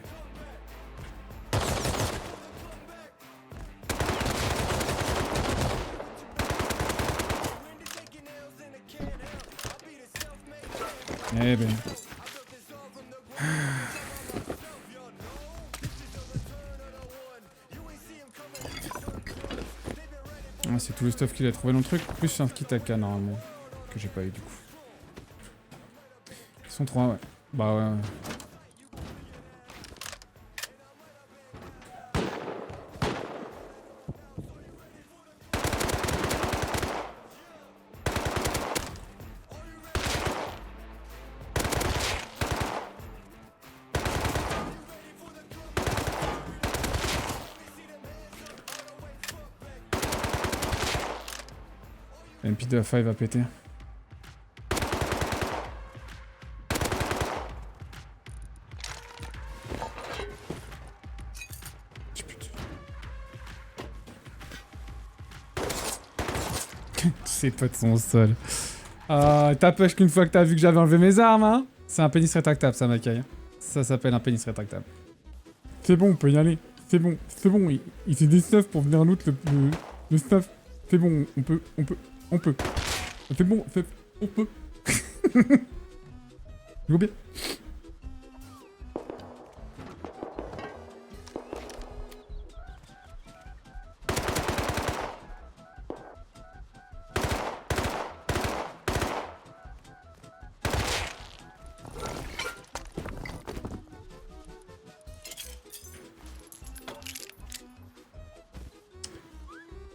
Eh ben. Ah, c'est tout le stuff qu'il a trouvé dans le truc, plus un Kitaka normalement, que j'ai pas eu du coup. Ils sont trois, ouais. Bah ouais. MP de A5 va péter. Ses potes sont au sol. Ah, t'as push qu'une fois que t'as vu que j'avais enlevé mes armes, hein? C'est un pénis rétractable, ça, Makai. Ça s'appelle un pénis rétractable. C'est bon, on peut y aller. C'est bon, il fait des stuff pour venir loot le stuff. C'est bon, on peut. C'est bon, on peut. Je vois bien.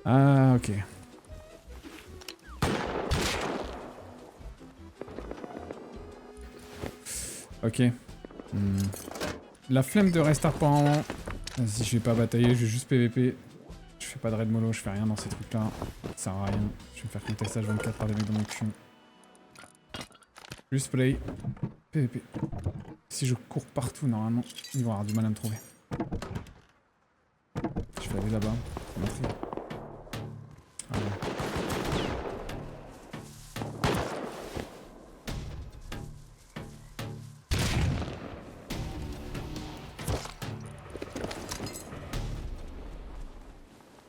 Ah, ok. Ok. La flemme de restart pour un moment. Vas-y, je vais pas batailler, je vais juste PVP. Je fais pas de raid mollo, je fais rien dans ces trucs là. Ça sert à rien. Je vais me faire contestage 24 par des mecs dans mon cul. Juste play. PVP. Si je cours partout, normalement, ils vont avoir du mal à me trouver. Je vais aller là-bas. Ah ouais.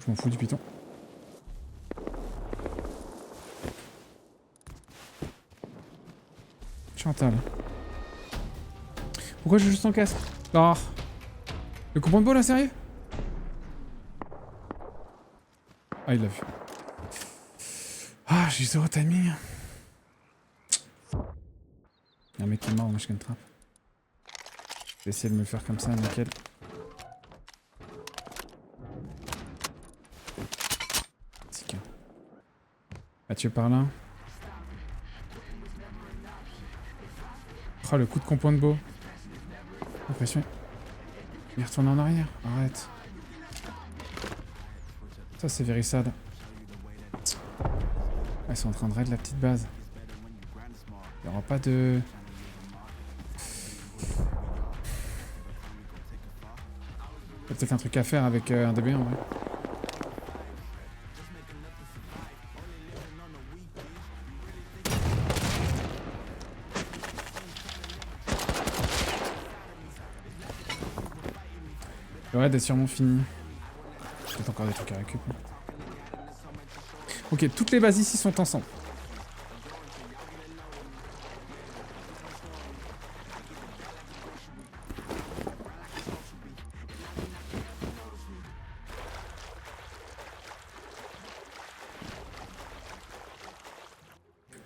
Je m'en fous du piton. Chantal. Pourquoi j'ai juste son casque? Oh. Le coupon de beau là, sérieux? Ah, il l'a vu. Ah, j'ai zéro timing. Y'a un mec qui est mort, moi je gagne trap. Je vais essayer de me le faire comme ça, nickel. Tika. Mathieu par là. Oh, le coup de compoint de beau. Impression. Il retourne en arrière. Arrête. Ça, c'est very sad. Ah, ils sont en train de raid la petite base. Il n'y aura pas de... Il y a peut-être un truc à faire avec un DB en vrai. Le raid est sûrement fini. Peut-être encore des trucs à récupérer. Ok, toutes les bases ici sont ensemble.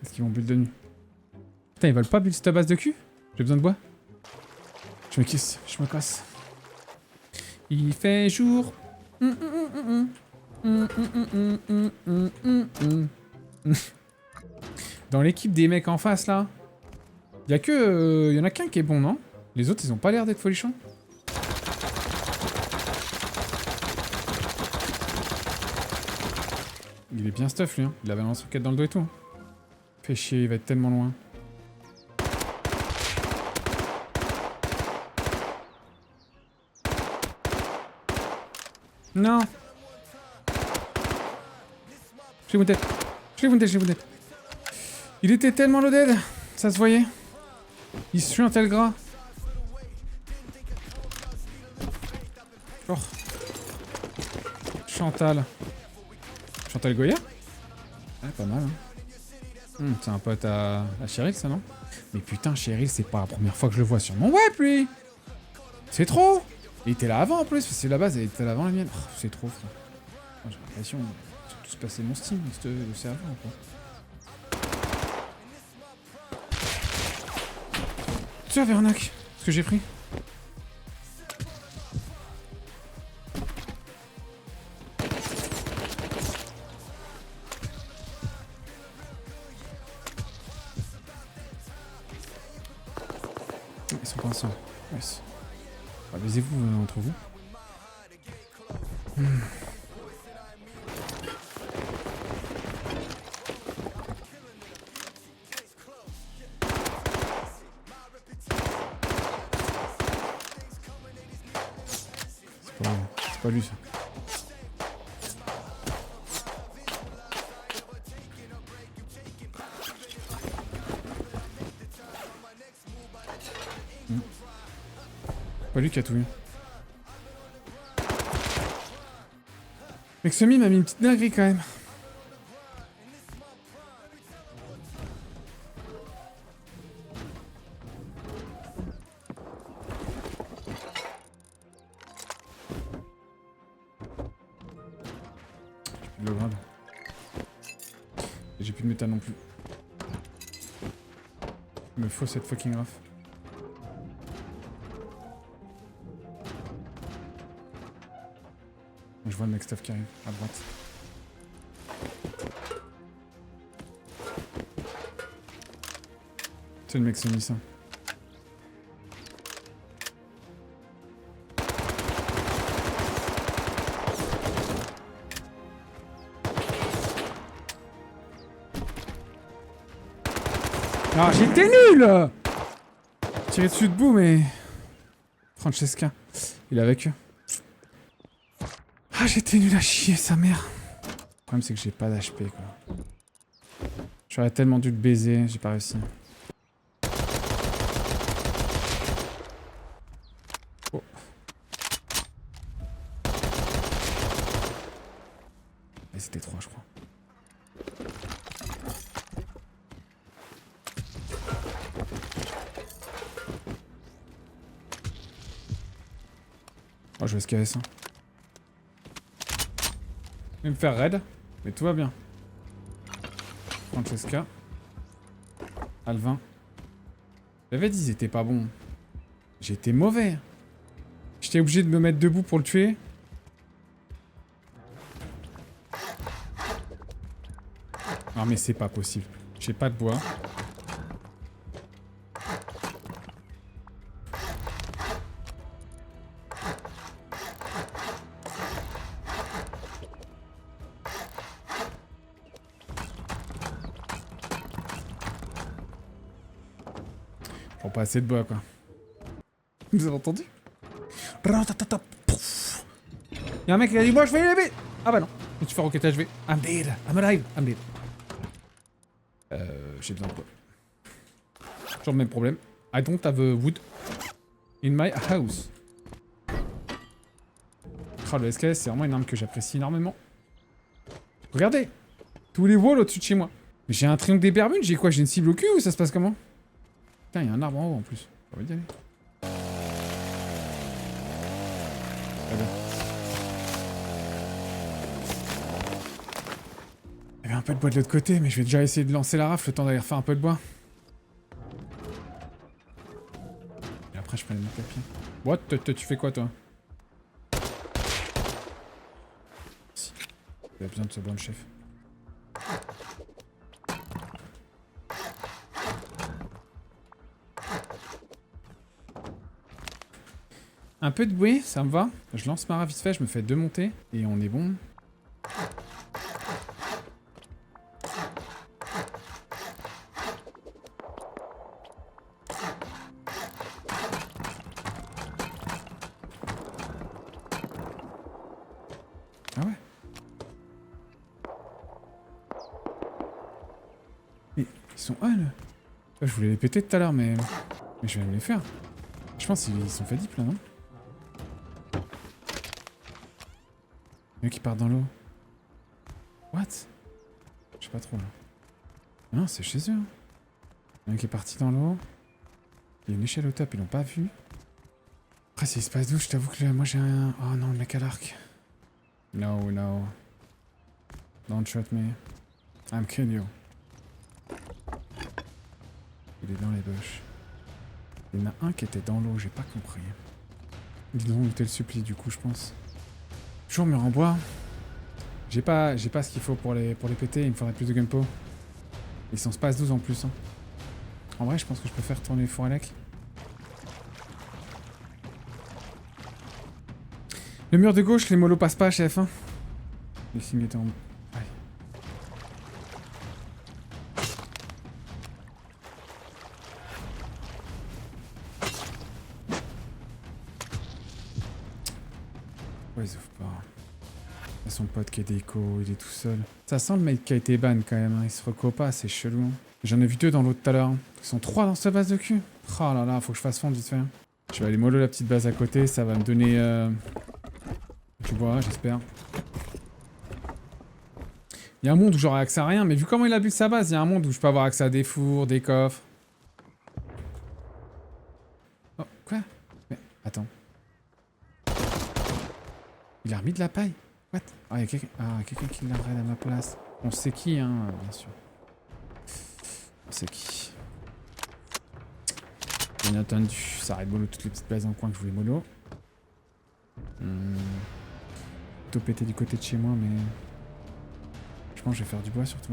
Est-ce qu'ils vont build de nuit? Putain, ils veulent pas build cette base de cul? J'ai besoin de bois. Je me kiss, je me casse. Il fait jour. Dans l'équipe des mecs en face là, y en a qu'un qui est bon, non? Les autres ils ont pas l'air d'être folichons. Il est bien stuff lui, hein. Il avait un lance-roquette dans le dos et tout. Fait chier, il va être tellement loin. Non. Je l'ai wounded. Je l'ai wounded, je l'ai wounded. Il était tellement loaded. Ça se voyait. Il se suit un tel gras. Oh. Chantal. Chantal Goya? Ouais, pas mal, hein. C'est un pote à Cheryl, ça, non? Mais putain, Cheryl, c'est pas la première fois que je le vois sur mon web, lui. C'est trop. Il était là avant en plus, parce que la base elle était là avant la mienne. Oh, c'est trop frère. Oh, j'ai l'impression qu'ils ont tous passé mon Steam, le serveur quoi. Tiens, Vernac, ce que j'ai pris. Ils sont pas ensemble. Nice. Avisez-vous entre vous. C'est pas lui ça. Pas lui qui a tout vu. Mec, Semi m'a mis une petite dinguerie quand même. J'ai plus de low grade. Et j'ai plus de métal non plus. Il me faut cette fucking raf. Je vois le mec stuff qui arrive, à droite. C'est le mec Sony ça. Ah, j'étais nul! Tiré dessus debout, mais... Francesca, il est avec eux. Ah, j'étais nul à chier, sa mère. Le problème, c'est que j'ai pas d'HP, quoi. J'aurais tellement dû le baiser, j'ai pas réussi. Oh. Et c'était 3, je crois. je vais SKS. Hein. Je vais me faire raid, mais tout va bien. Francesca. Alvin. J'avais dit, ils étaient pas bons. J'étais mauvais. J'étais obligé de me mettre debout pour le tuer. Non mais c'est pas possible. J'ai pas de bois. Prends pas assez de bois quoi. Vous avez entendu? Y'a un mec qui a dit moi je vais y lever. Ah bah non. Je vais te faire roquetage, je vais. I'm dead. I'm alive. I'm dead. J'ai besoin de bois. Toujours le même problème. I don't have wood in my house. Ah, le SKS, c'est vraiment une arme que j'apprécie énormément. Regardez. Tous les walls au-dessus de chez moi. J'ai un triangle des Bermudes, j'ai quoi? J'ai une cible au cul ou ça se passe comment? Putain, il y a un arbre en haut en plus. J'ai envie d'y aller. Très bien. Il y avait un peu de bois de l'autre côté, mais je vais déjà essayer de lancer la rafle le temps d'aller refaire un peu de bois. Et après, je prends les mecs à pied. What? Tu fais quoi, toi? Si. Il a besoin de ce bon chef. Un peu de bruit, ça me va. Je lance ma rafle vite fait, je me fais 2 montées. Et on est bon. Ah ouais. Mais ils sont on. Je voulais les péter tout à l'heure, mais je vais me les faire. Je pense qu'ils sont fait deep là, non? Il y en a qui partent dans l'eau. What? Je sais pas trop là. Non, c'est chez eux. Il y en a qui est parti dans l'eau. Il y a une échelle au top, ils l'ont pas vu. Après, s'il se passe d'où, je t'avoue que là, moi j'ai un. Oh non, le mec à l'arc. No, no. Don't shoot me. I'm killing you. Il est dans les bush. Il y en a un qui était dans l'eau, j'ai pas compris. Dis donc, où était le suppli du coup, je pense. Toujours mur en bois. J'ai pas ce qu'il faut pour les péter, il me faudrait plus de gunpowder. Ils sont space 12 en plus. Hein. En vrai, je pense que je peux faire tourner le four à lec. Le mur de gauche, les mollos passent pas, chef. Hein. Les signes étaient en... Allez. Ouais, ils ouvrent pas. Il y a son pote qui est déco, il est tout seul. Ça sent le mec qui a été ban quand même, hein. Il se reco pas, c'est chelou. Hein. J'en ai vu 2 dans l'autre tout à l'heure. Hein. Ils sont 3 dans cette base de cul. Oh là là, faut que je fasse fondre vite fait. Hein. Je vais aller mollo la petite base à côté, ça va me donner du bois, j'espère. Il y a un monde où j'aurai accès à rien, mais vu comment il a bu sa base, il y a un monde où je peux avoir accès à des fours, des coffres. Oh, quoi? Mais, attends. Il a remis de la paille? What? Ah, il y a quelqu'un qui l'a raid à ma place. On sait qui, hein, bien sûr. On sait qui. Bien entendu, ça arrête mollo toutes les petites bases en coin que je voulais mollo. Plutôt pété du côté de chez moi, mais... Je pense que je vais faire du bois surtout.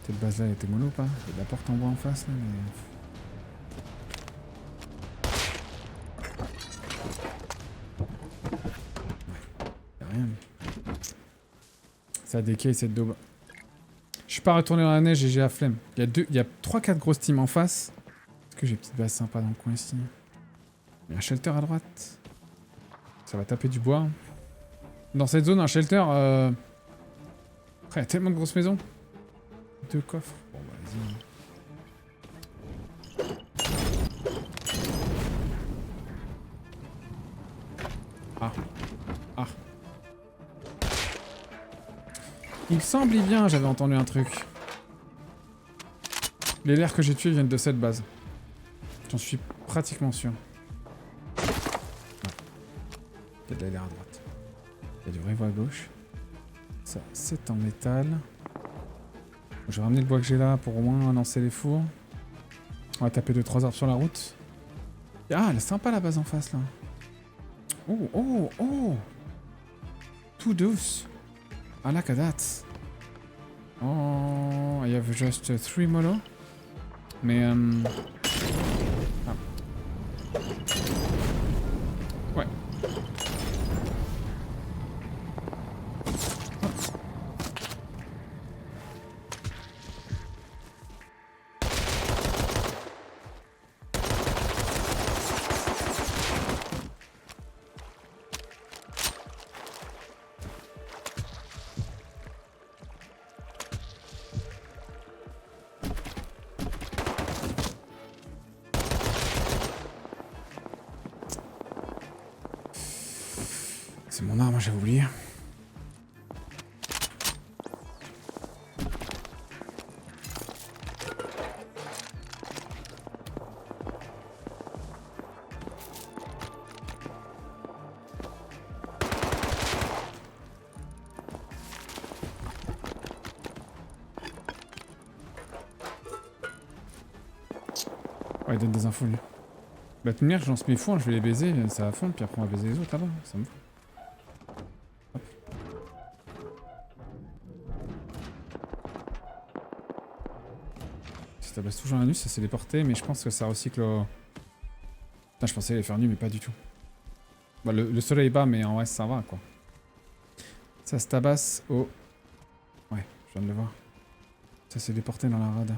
Cette base là, elle était mollo ou pas? Il y a de la porte en bois en face là, mais... Rien. Ça décaille cette daube. Je suis pas retourné dans la neige et j'ai la flemme. Il y a 3-4 grosses teams en face. Est-ce que j'ai une petite base sympa dans le coin ici? Il y a un shelter à droite. Ça va taper du bois. Dans cette zone, un shelter... Après, il y a tellement de grosses maisons. 2 coffres. Bon bah vas-y. Ah. Ah. Il me semble bien, j'avais entendu un truc. Les lairs que j'ai tués viennent de cette base. J'en suis pratiquement sûr. de l'air à droite. Il y a du vrai bois à gauche. Ça, c'est en métal. Je vais ramener le bois que j'ai là pour au moins lancer les fours. On va taper 2-3 arbres sur la route. Ah, elle est sympa la base en face là. Oh, oh, oh! Tout douce. I like that. Oh, I have just 3 molos. Mais ah. Ouais. C'est mon arme, j'avais oublié. Ouais, il donne des infos lui. Bah, de toute manière, je lance mes fours, je vais les baiser, ça va fondre, puis après on va baiser les autres là-bas, ça me va. Hop. Si ça baisse toujours la nuit, ça s'est déporté, mais je pense que ça recycle au... Putain, je pensais les faire nuit, mais pas du tout. Bah, le soleil est bas, mais en vrai, ça va, quoi. Ça se tabasse au... Ouais, je viens de le voir. Ça s'est déporté dans la rade.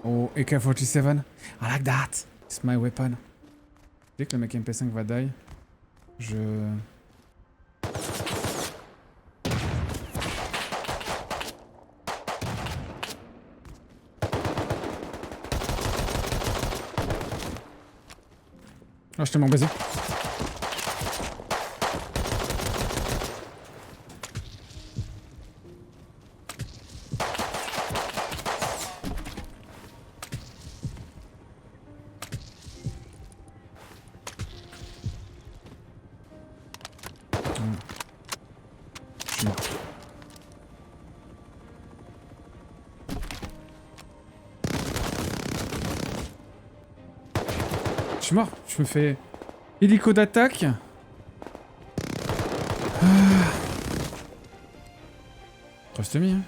Oh, AK-47. I like that. It's my weapon. Dès que le mec MP5 va die, je... Ah, je t'ai m'en baisé. Je suis mort, je me fais hélico d'attaque. Trust me, hein.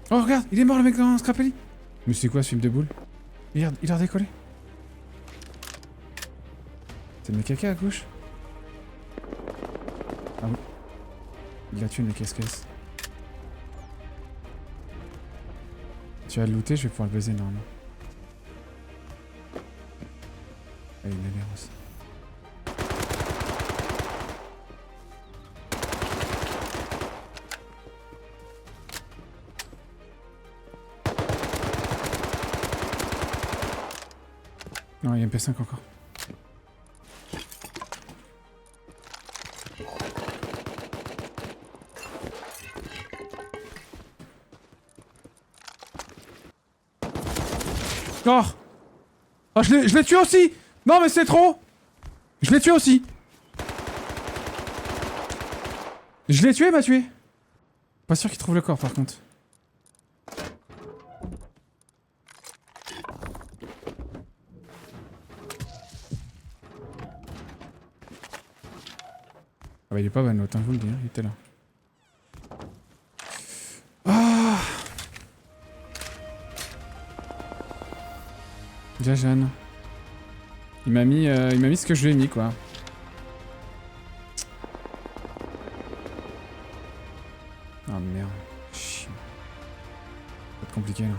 Oh regarde, il est mort le mec dans Scrappelli. Mais c'est quoi ce film de boule? Il a redécollé. C'est le mec caca à gauche. Ah oui. Il l'a tué le mec caisse-caisse. Tu vas le looter, je vais pouvoir le baiser normalement. Ah, il a l'air aussi. Non, il y a un MP5 encore. Oh! Oh, je l'ai tué aussi! Non, mais c'est trop! Je l'ai tué aussi! Je l'ai tué, il m'a tué! Pas sûr qu'il trouve le corps, par contre. Ah bah il est pas ban l'autre, hein, je vous le dis, hein, il était là. Ah! Jajan. Il m'a mis ce que je lui ai mis, quoi. Ah merde. Chiant. Ça va être compliqué, là.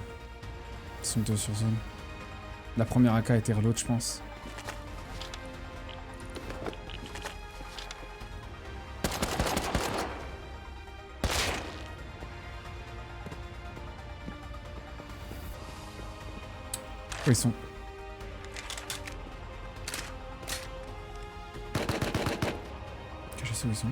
Ils sont deux sur zone. La première AK a été reload, je pense. Où ils sont? Je sais où ils sont.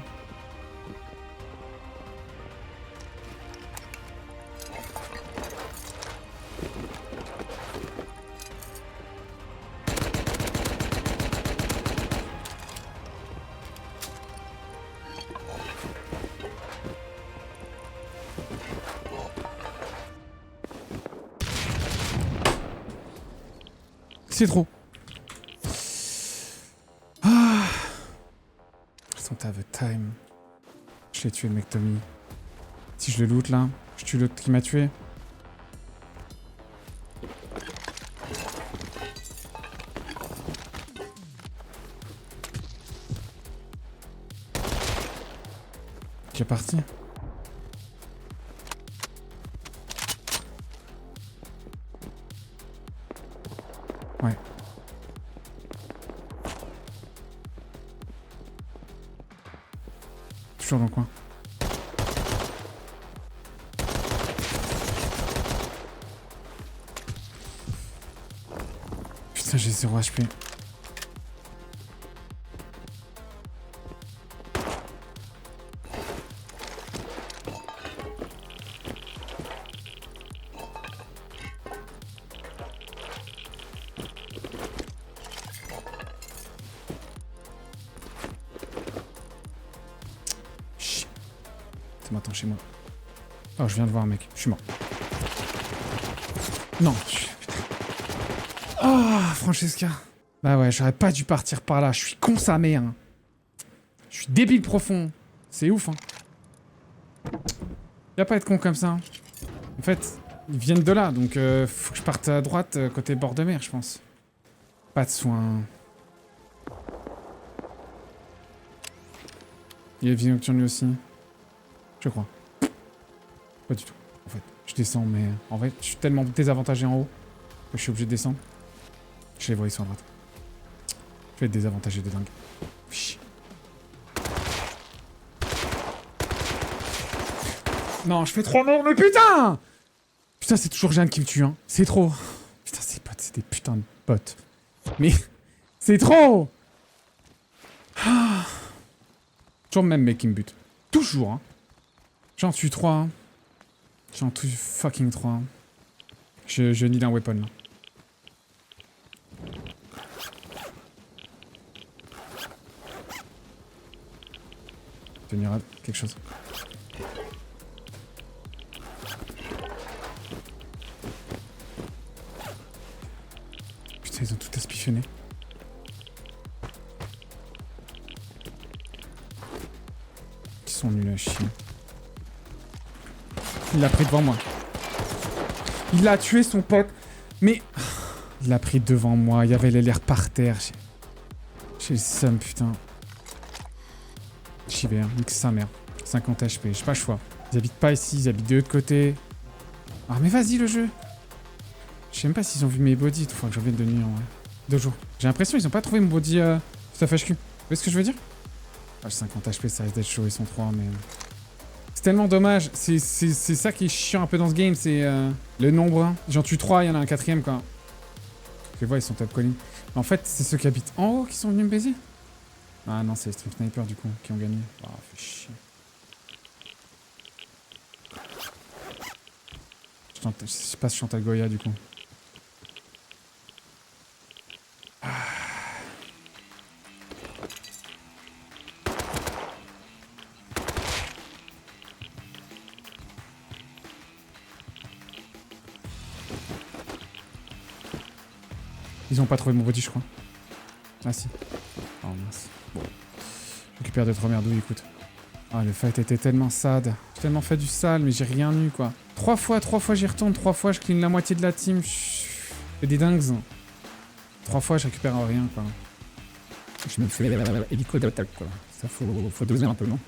C'est trop. Ah. Sont à the time. Je l'ai tué le mec Tommy. Si je le loot là, je tue l'autre qui m'a tué. Qui est parti. Ouais. Toujours dans le coin. Putain, j'ai 0 HP. Attends, chez moi. Oh, je viens de voir un mec. Je suis mort. Non. Oh, Francesca. Bah ouais, j'aurais pas dû partir par là. Je suis con sa mère. Hein. Je suis débile profond. C'est ouf, hein. Y'a pas être con comme ça. Hein. En fait, ils viennent de là, donc faut que je parte à droite, côté bord de mer, je pense. Pas de soins. Il y a vie nocturne lui aussi. Je crois. Pas du tout, en fait. Je descends, mais en fait, je suis tellement désavantagé en haut que je suis obligé de descendre. Je les vois, ils sont à droite. Je vais être désavantagé de dingue. Chut. Non, je fais trop mort, mais putain! Putain, c'est toujours Jeanne qui me tue, hein. C'est trop. Putain, ces potes, c'est des putains de potes. Mais c'est trop! Ah. Toujours le même mec qui me bute. Toujours, hein. J'en tue 3. Hein. J'en tue fucking 3. Hein. Je need un weapon là. Tenir à quelque chose. Putain, ils ont tout espisionné. Ils sont nuls à chier. Il l'a pris devant moi. Il a tué son pote. Mais... Il l'a pris devant moi. Il y avait l'air par terre. J'ai le seum, putain. J'y vais, hein. Nique sa mère. 50 HP. J'ai pas le choix. Ils habitent pas ici. Ils habitent de l'autre côté. Ah, mais vas-y, le jeu. Je sais même pas s'ils ont vu mes bodies. Il faut que je revienne de nuit, en vrai. 2 jours. J'ai l'impression qu'ils ont pas trouvé mon body stuff HQ. Vous voyez ce que je veux dire? Ah, 50 HP, ça risque d'être chaud. Ils sont 3, mais... C'est tellement dommage, c'est ça qui est chiant un peu dans ce game, c'est le nombre. Hein. J'en tue 3, il y en a un 4ème quoi. Je les vois, ils sont top calling. Mais en fait, c'est ceux qui habitent en haut qui sont venus me baiser. Ah non, c'est les Stream Snipers du coup qui ont gagné. Ah, fait chier. Je passe Chantal Goya du coup. Ils ont pas trouvé mon body, je crois. Ah si. Oh mince. Bon. Je récupère 2-3 merdouilles, écoute. Ah, le fight était tellement sad. J'ai tellement fait du sale, mais j'ai rien eu, quoi. 3 fois j'y retourne. 3 fois, je clean la moitié de la team. Je fais des dingues. 3 fois, je récupère rien, quoi. Je me fais hélico d'attaque, quoi. Ça, faut doser un peu, non?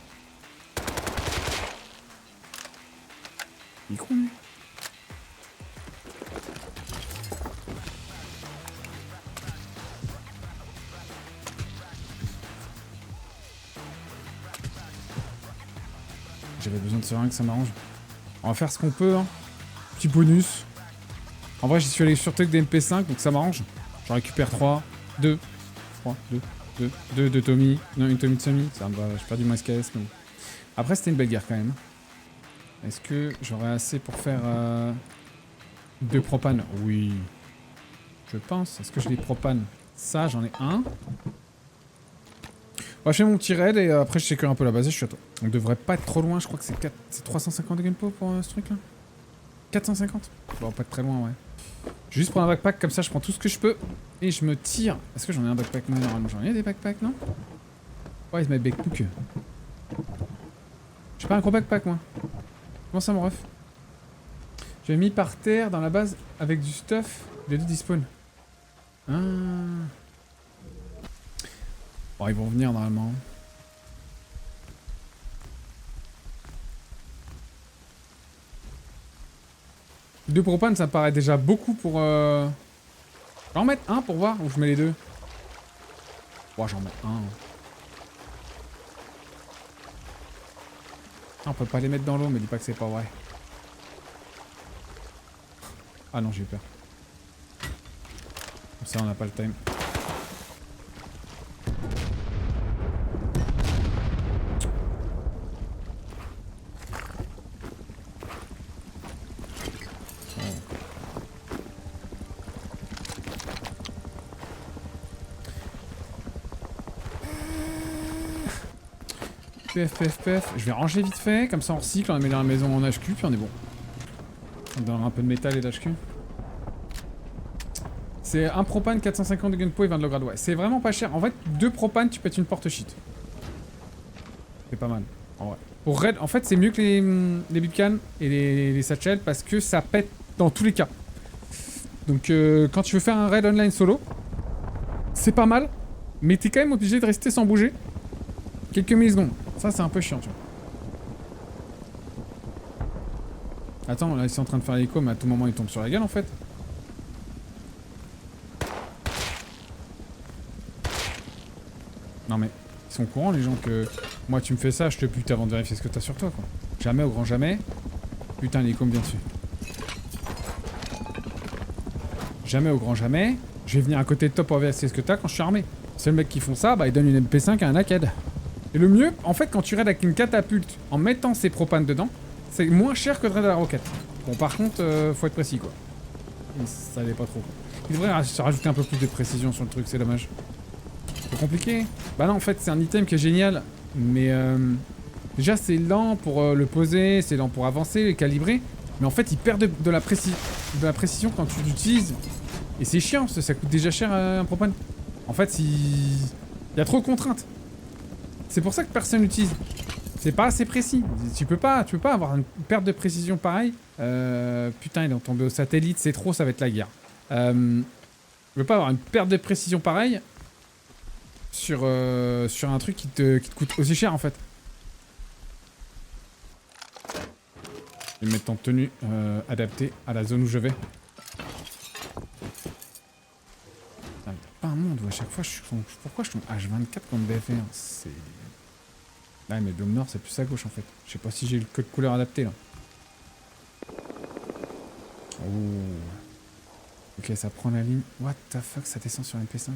Il est con, lui. J'avais besoin de seringue, ça m'arrange. On va faire ce qu'on peut, hein. Petit bonus. En vrai, j'y suis allé sur truc des MP5, donc ça m'arrange. J'en récupère 3, 2. 3, 2 de Tommy. Non, une Tommy de Semi. Ça me va, j'ai perdu mon SKS, mais... Après, c'était une belle guerre, quand même. Est-ce que j'aurai assez pour faire... 2 propane? Oui. Je pense. Est-ce que j'ai des propanes? Ça, j'en ai un. On va faire mon petit raid et après je sécure un peu la base et je suis à toi. On devrait pas être trop loin, je crois que c'est 350 de gameplay pour ce truc là. 450. Bon, pas de très loin, ouais. Je vais juste prendre un backpack, comme ça je prends tout ce que je peux. Et je me tire. Est-ce que j'en ai un backpack? Non, normalement j'en ai des backpacks, non? Ouais, ils se mettent backpack. J'ai pas un gros backpack, moi. Comment ça, mon ref? J'ai mis par terre dans la base avec du stuff. Les deux despawn. Ah. Bon, ils vont venir normalement. Deux propane, ça me paraît déjà beaucoup pour... Je vais en mettre un pour voir ou je mets les deux. Bon, j'en mets un. Ah, on peut pas les mettre dans l'eau, mais dis pas que c'est pas vrai. Ah non, j'ai eu peur. Comme ça, on n'a pas le time. PF. Je vais ranger vite fait, comme ça on recycle, on la met dans la maison en HQ, puis on est bon. On donnera un peu de métal et d'HQ. C'est un propane, 450 de gunpowder et 20 de lograd, ouais. C'est vraiment pas cher. En fait, 2 propanes, tu pètes une porte shit. C'est pas mal, en vrai. Pour raid, en fait, c'est mieux que les bipcans et les satchels parce que ça pète dans tous les cas. Donc, quand tu veux faire un raid online solo, c'est pas mal, mais t'es quand même obligé de rester sans bouger quelques millisecondes. Ça, c'est un peu chiant, tu vois. Attends, là, ils sont en train de faire l'écho, mais à tout moment, ils tombent sur la gueule, en fait. Non, mais ils sont au courant, les gens, que... Moi, tu me fais ça, je te bute avant de vérifier ce que t'as sur toi, quoi. Jamais, au grand jamais. Putain, l'écho me vient dessus. Jamais, au grand jamais. Je vais venir à côté de toi pour vérifier ce que t'as quand je suis armé. C'est le mec qui font ça, bah, ils donnent une MP5 à un naked. Et le mieux, en fait, quand tu raides avec une catapulte en mettant ses propanes dedans, c'est moins cher que de raid à la roquette. Bon, par contre, faut être précis, quoi. Ça l'est pas trop. Il devrait se rajouter un peu plus de précision sur le truc, c'est dommage. C'est compliqué. Bah non, en fait, c'est un item qui est génial, mais déjà, c'est lent pour le poser, c'est lent pour avancer, le calibrer, mais en fait, il perd de la précision quand tu l'utilises. Et c'est chiant, parce que ça coûte déjà cher un propane. En fait, il y a trop de contraintes. C'est pour ça que personne l'utilise. C'est pas assez précis. Tu peux pas avoir une perte de précision pareille. Putain, il est tombé au satellite, c'est trop, ça va être la guerre. Tu peux pas avoir une perte de précision pareille sur un truc qui te coûte aussi cher en fait. Je vais mettre en tenue adaptée à la zone où je vais. Ah, pas un monde où à chaque fois je suis... Pourquoi je tombe H24 contre BFR? C'est... Là, mais Biome Nord, c'est plus à gauche en fait. Je sais pas si j'ai le code couleur adapté là. Oh. Ok, ça prend la ligne. What the fuck, ça descend sur MP5.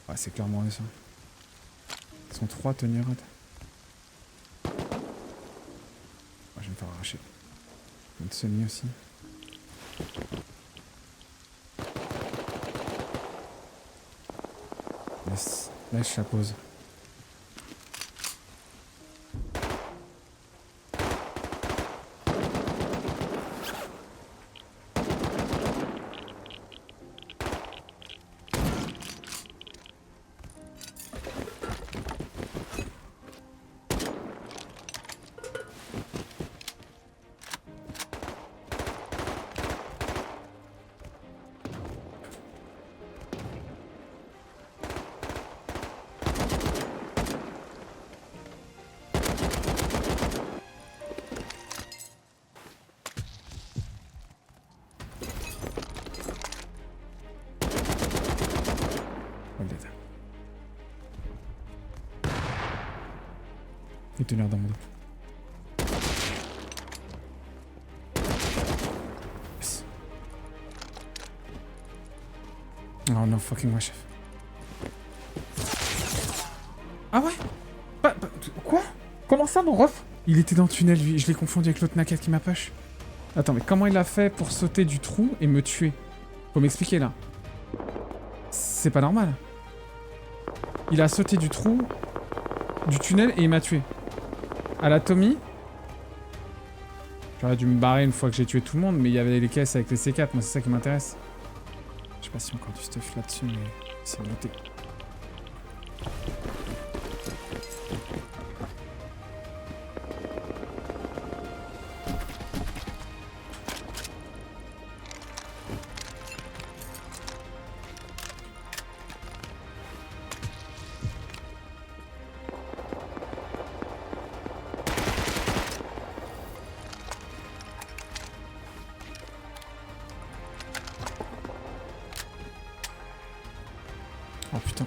Ouais, c'est clairement ça. Ils sont 3 tenus rad. Ouais, je vais me faire arracher. Une semi aussi. Laisse la pause. Et tenir dans mon dos. Yes. Oh no fucking way, chef. Ah ouais? Quoi? Comment ça, mon ref? Il était dans le tunnel, lui. Je l'ai confondu avec l'autre naked qui m'a push. Attends, mais comment il a fait pour sauter du trou et me tuer? Faut m'expliquer, là. C'est pas normal. Il a sauté du trou, du tunnel, et il m'a tué. À la Tommy. J'aurais dû me barrer une fois que j'ai tué tout le monde, mais il y avait les caisses avec les C4, moi c'est ça qui m'intéresse. Je sais pas s'il y a encore du stuff là-dessus, mais c'est noté. Oh putain.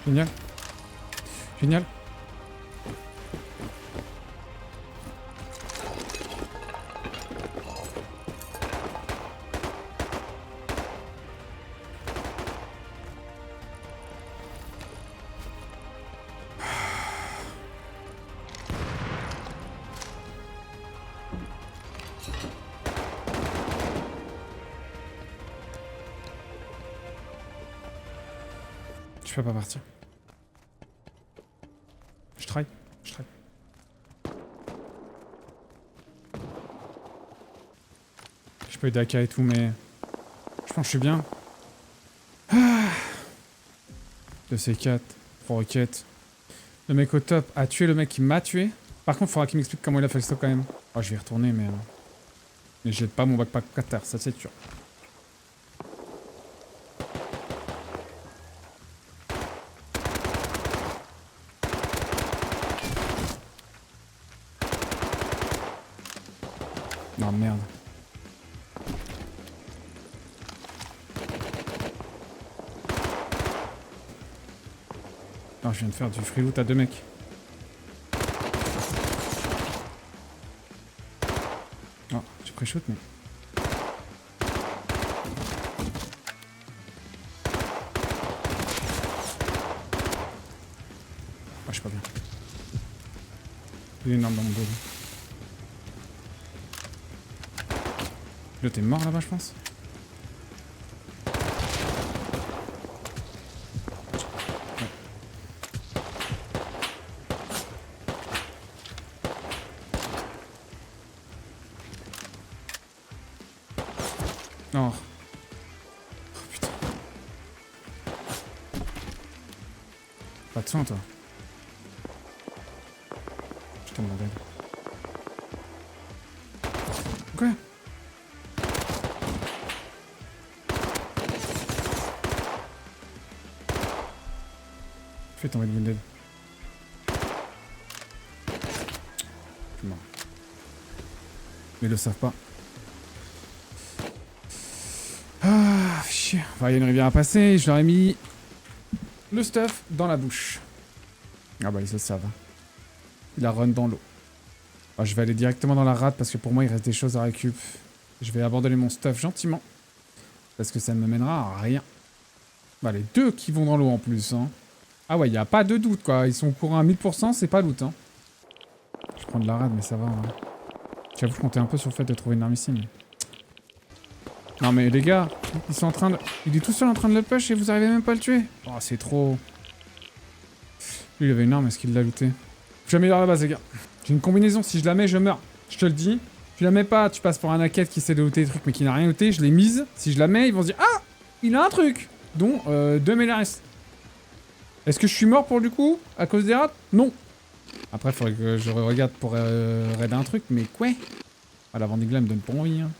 Génial. Génial. Je peux pas partir. Je try. Je peux aider Aka et tout, mais... Je pense que je suis bien. Ah. 2 C4, 3 roquettes. Le mec au top a tué le mec qui m'a tué. Par contre, il faudra qu'il m'explique comment il a fait le stop quand même. Oh, je vais y retourner, mais... Mais je jette pas mon backpack à terre, ça c'est sûr. Non, merde. Non, je viens de faire du free loot à 2 mecs. Oh, j'ai pré-shoot, mais... Oh, je suis pas bien. Il est énorme dans mon dos. Là, t'es mort là-bas, je pense. Oh. Oh putain. Pas de soin, toi. Putain, mon bordel. Quoi? Fais tomber le wounded. Je suis mort. Mais ils le savent pas. Ah, chier. Enfin, il y a une rivière à passer. Je leur ai mis le stuff dans la bouche. Ah bah, ils le savent. Il a run dans l'eau. Ah, je vais aller directement dans la rade parce que pour moi, il reste des choses à récup. Je vais abandonner mon stuff gentiment. Parce que ça ne me mènera à rien. Bah, les 2 qui vont dans l'eau en plus, hein. Ah ouais, il n'y a pas de doute, quoi. Ils sont au courant à 1000%, c'est pas loot, hein. Je prends de la rade, mais ça va, hein. J'avoue, je comptais un peu sur le fait de trouver une arme ici, mais... Non, mais les gars, ils sont en train de... Il est tout seul en train de le push et vous arrivez même pas à le tuer. Oh, c'est trop... Lui, il avait une arme, est-ce qu'il l'a looté? J'améliore la base, les gars. J'ai une combinaison, si je la mets, je meurs. Je te le dis. Tu la mets pas, tu passes pour un hacket qui essaie de looter des trucs, mais qui n'a rien looté. Je l'ai mise. Si je la mets, ils vont se dire « Ah, il a un truc !» Dont 2 MLRS. Est-ce que je suis mort pour du coup à cause des rats? Non. Après, il faudrait que je regarde pour raid un truc, mais quoi? Ah, la Vendée Gloire me donne pas envie, hein.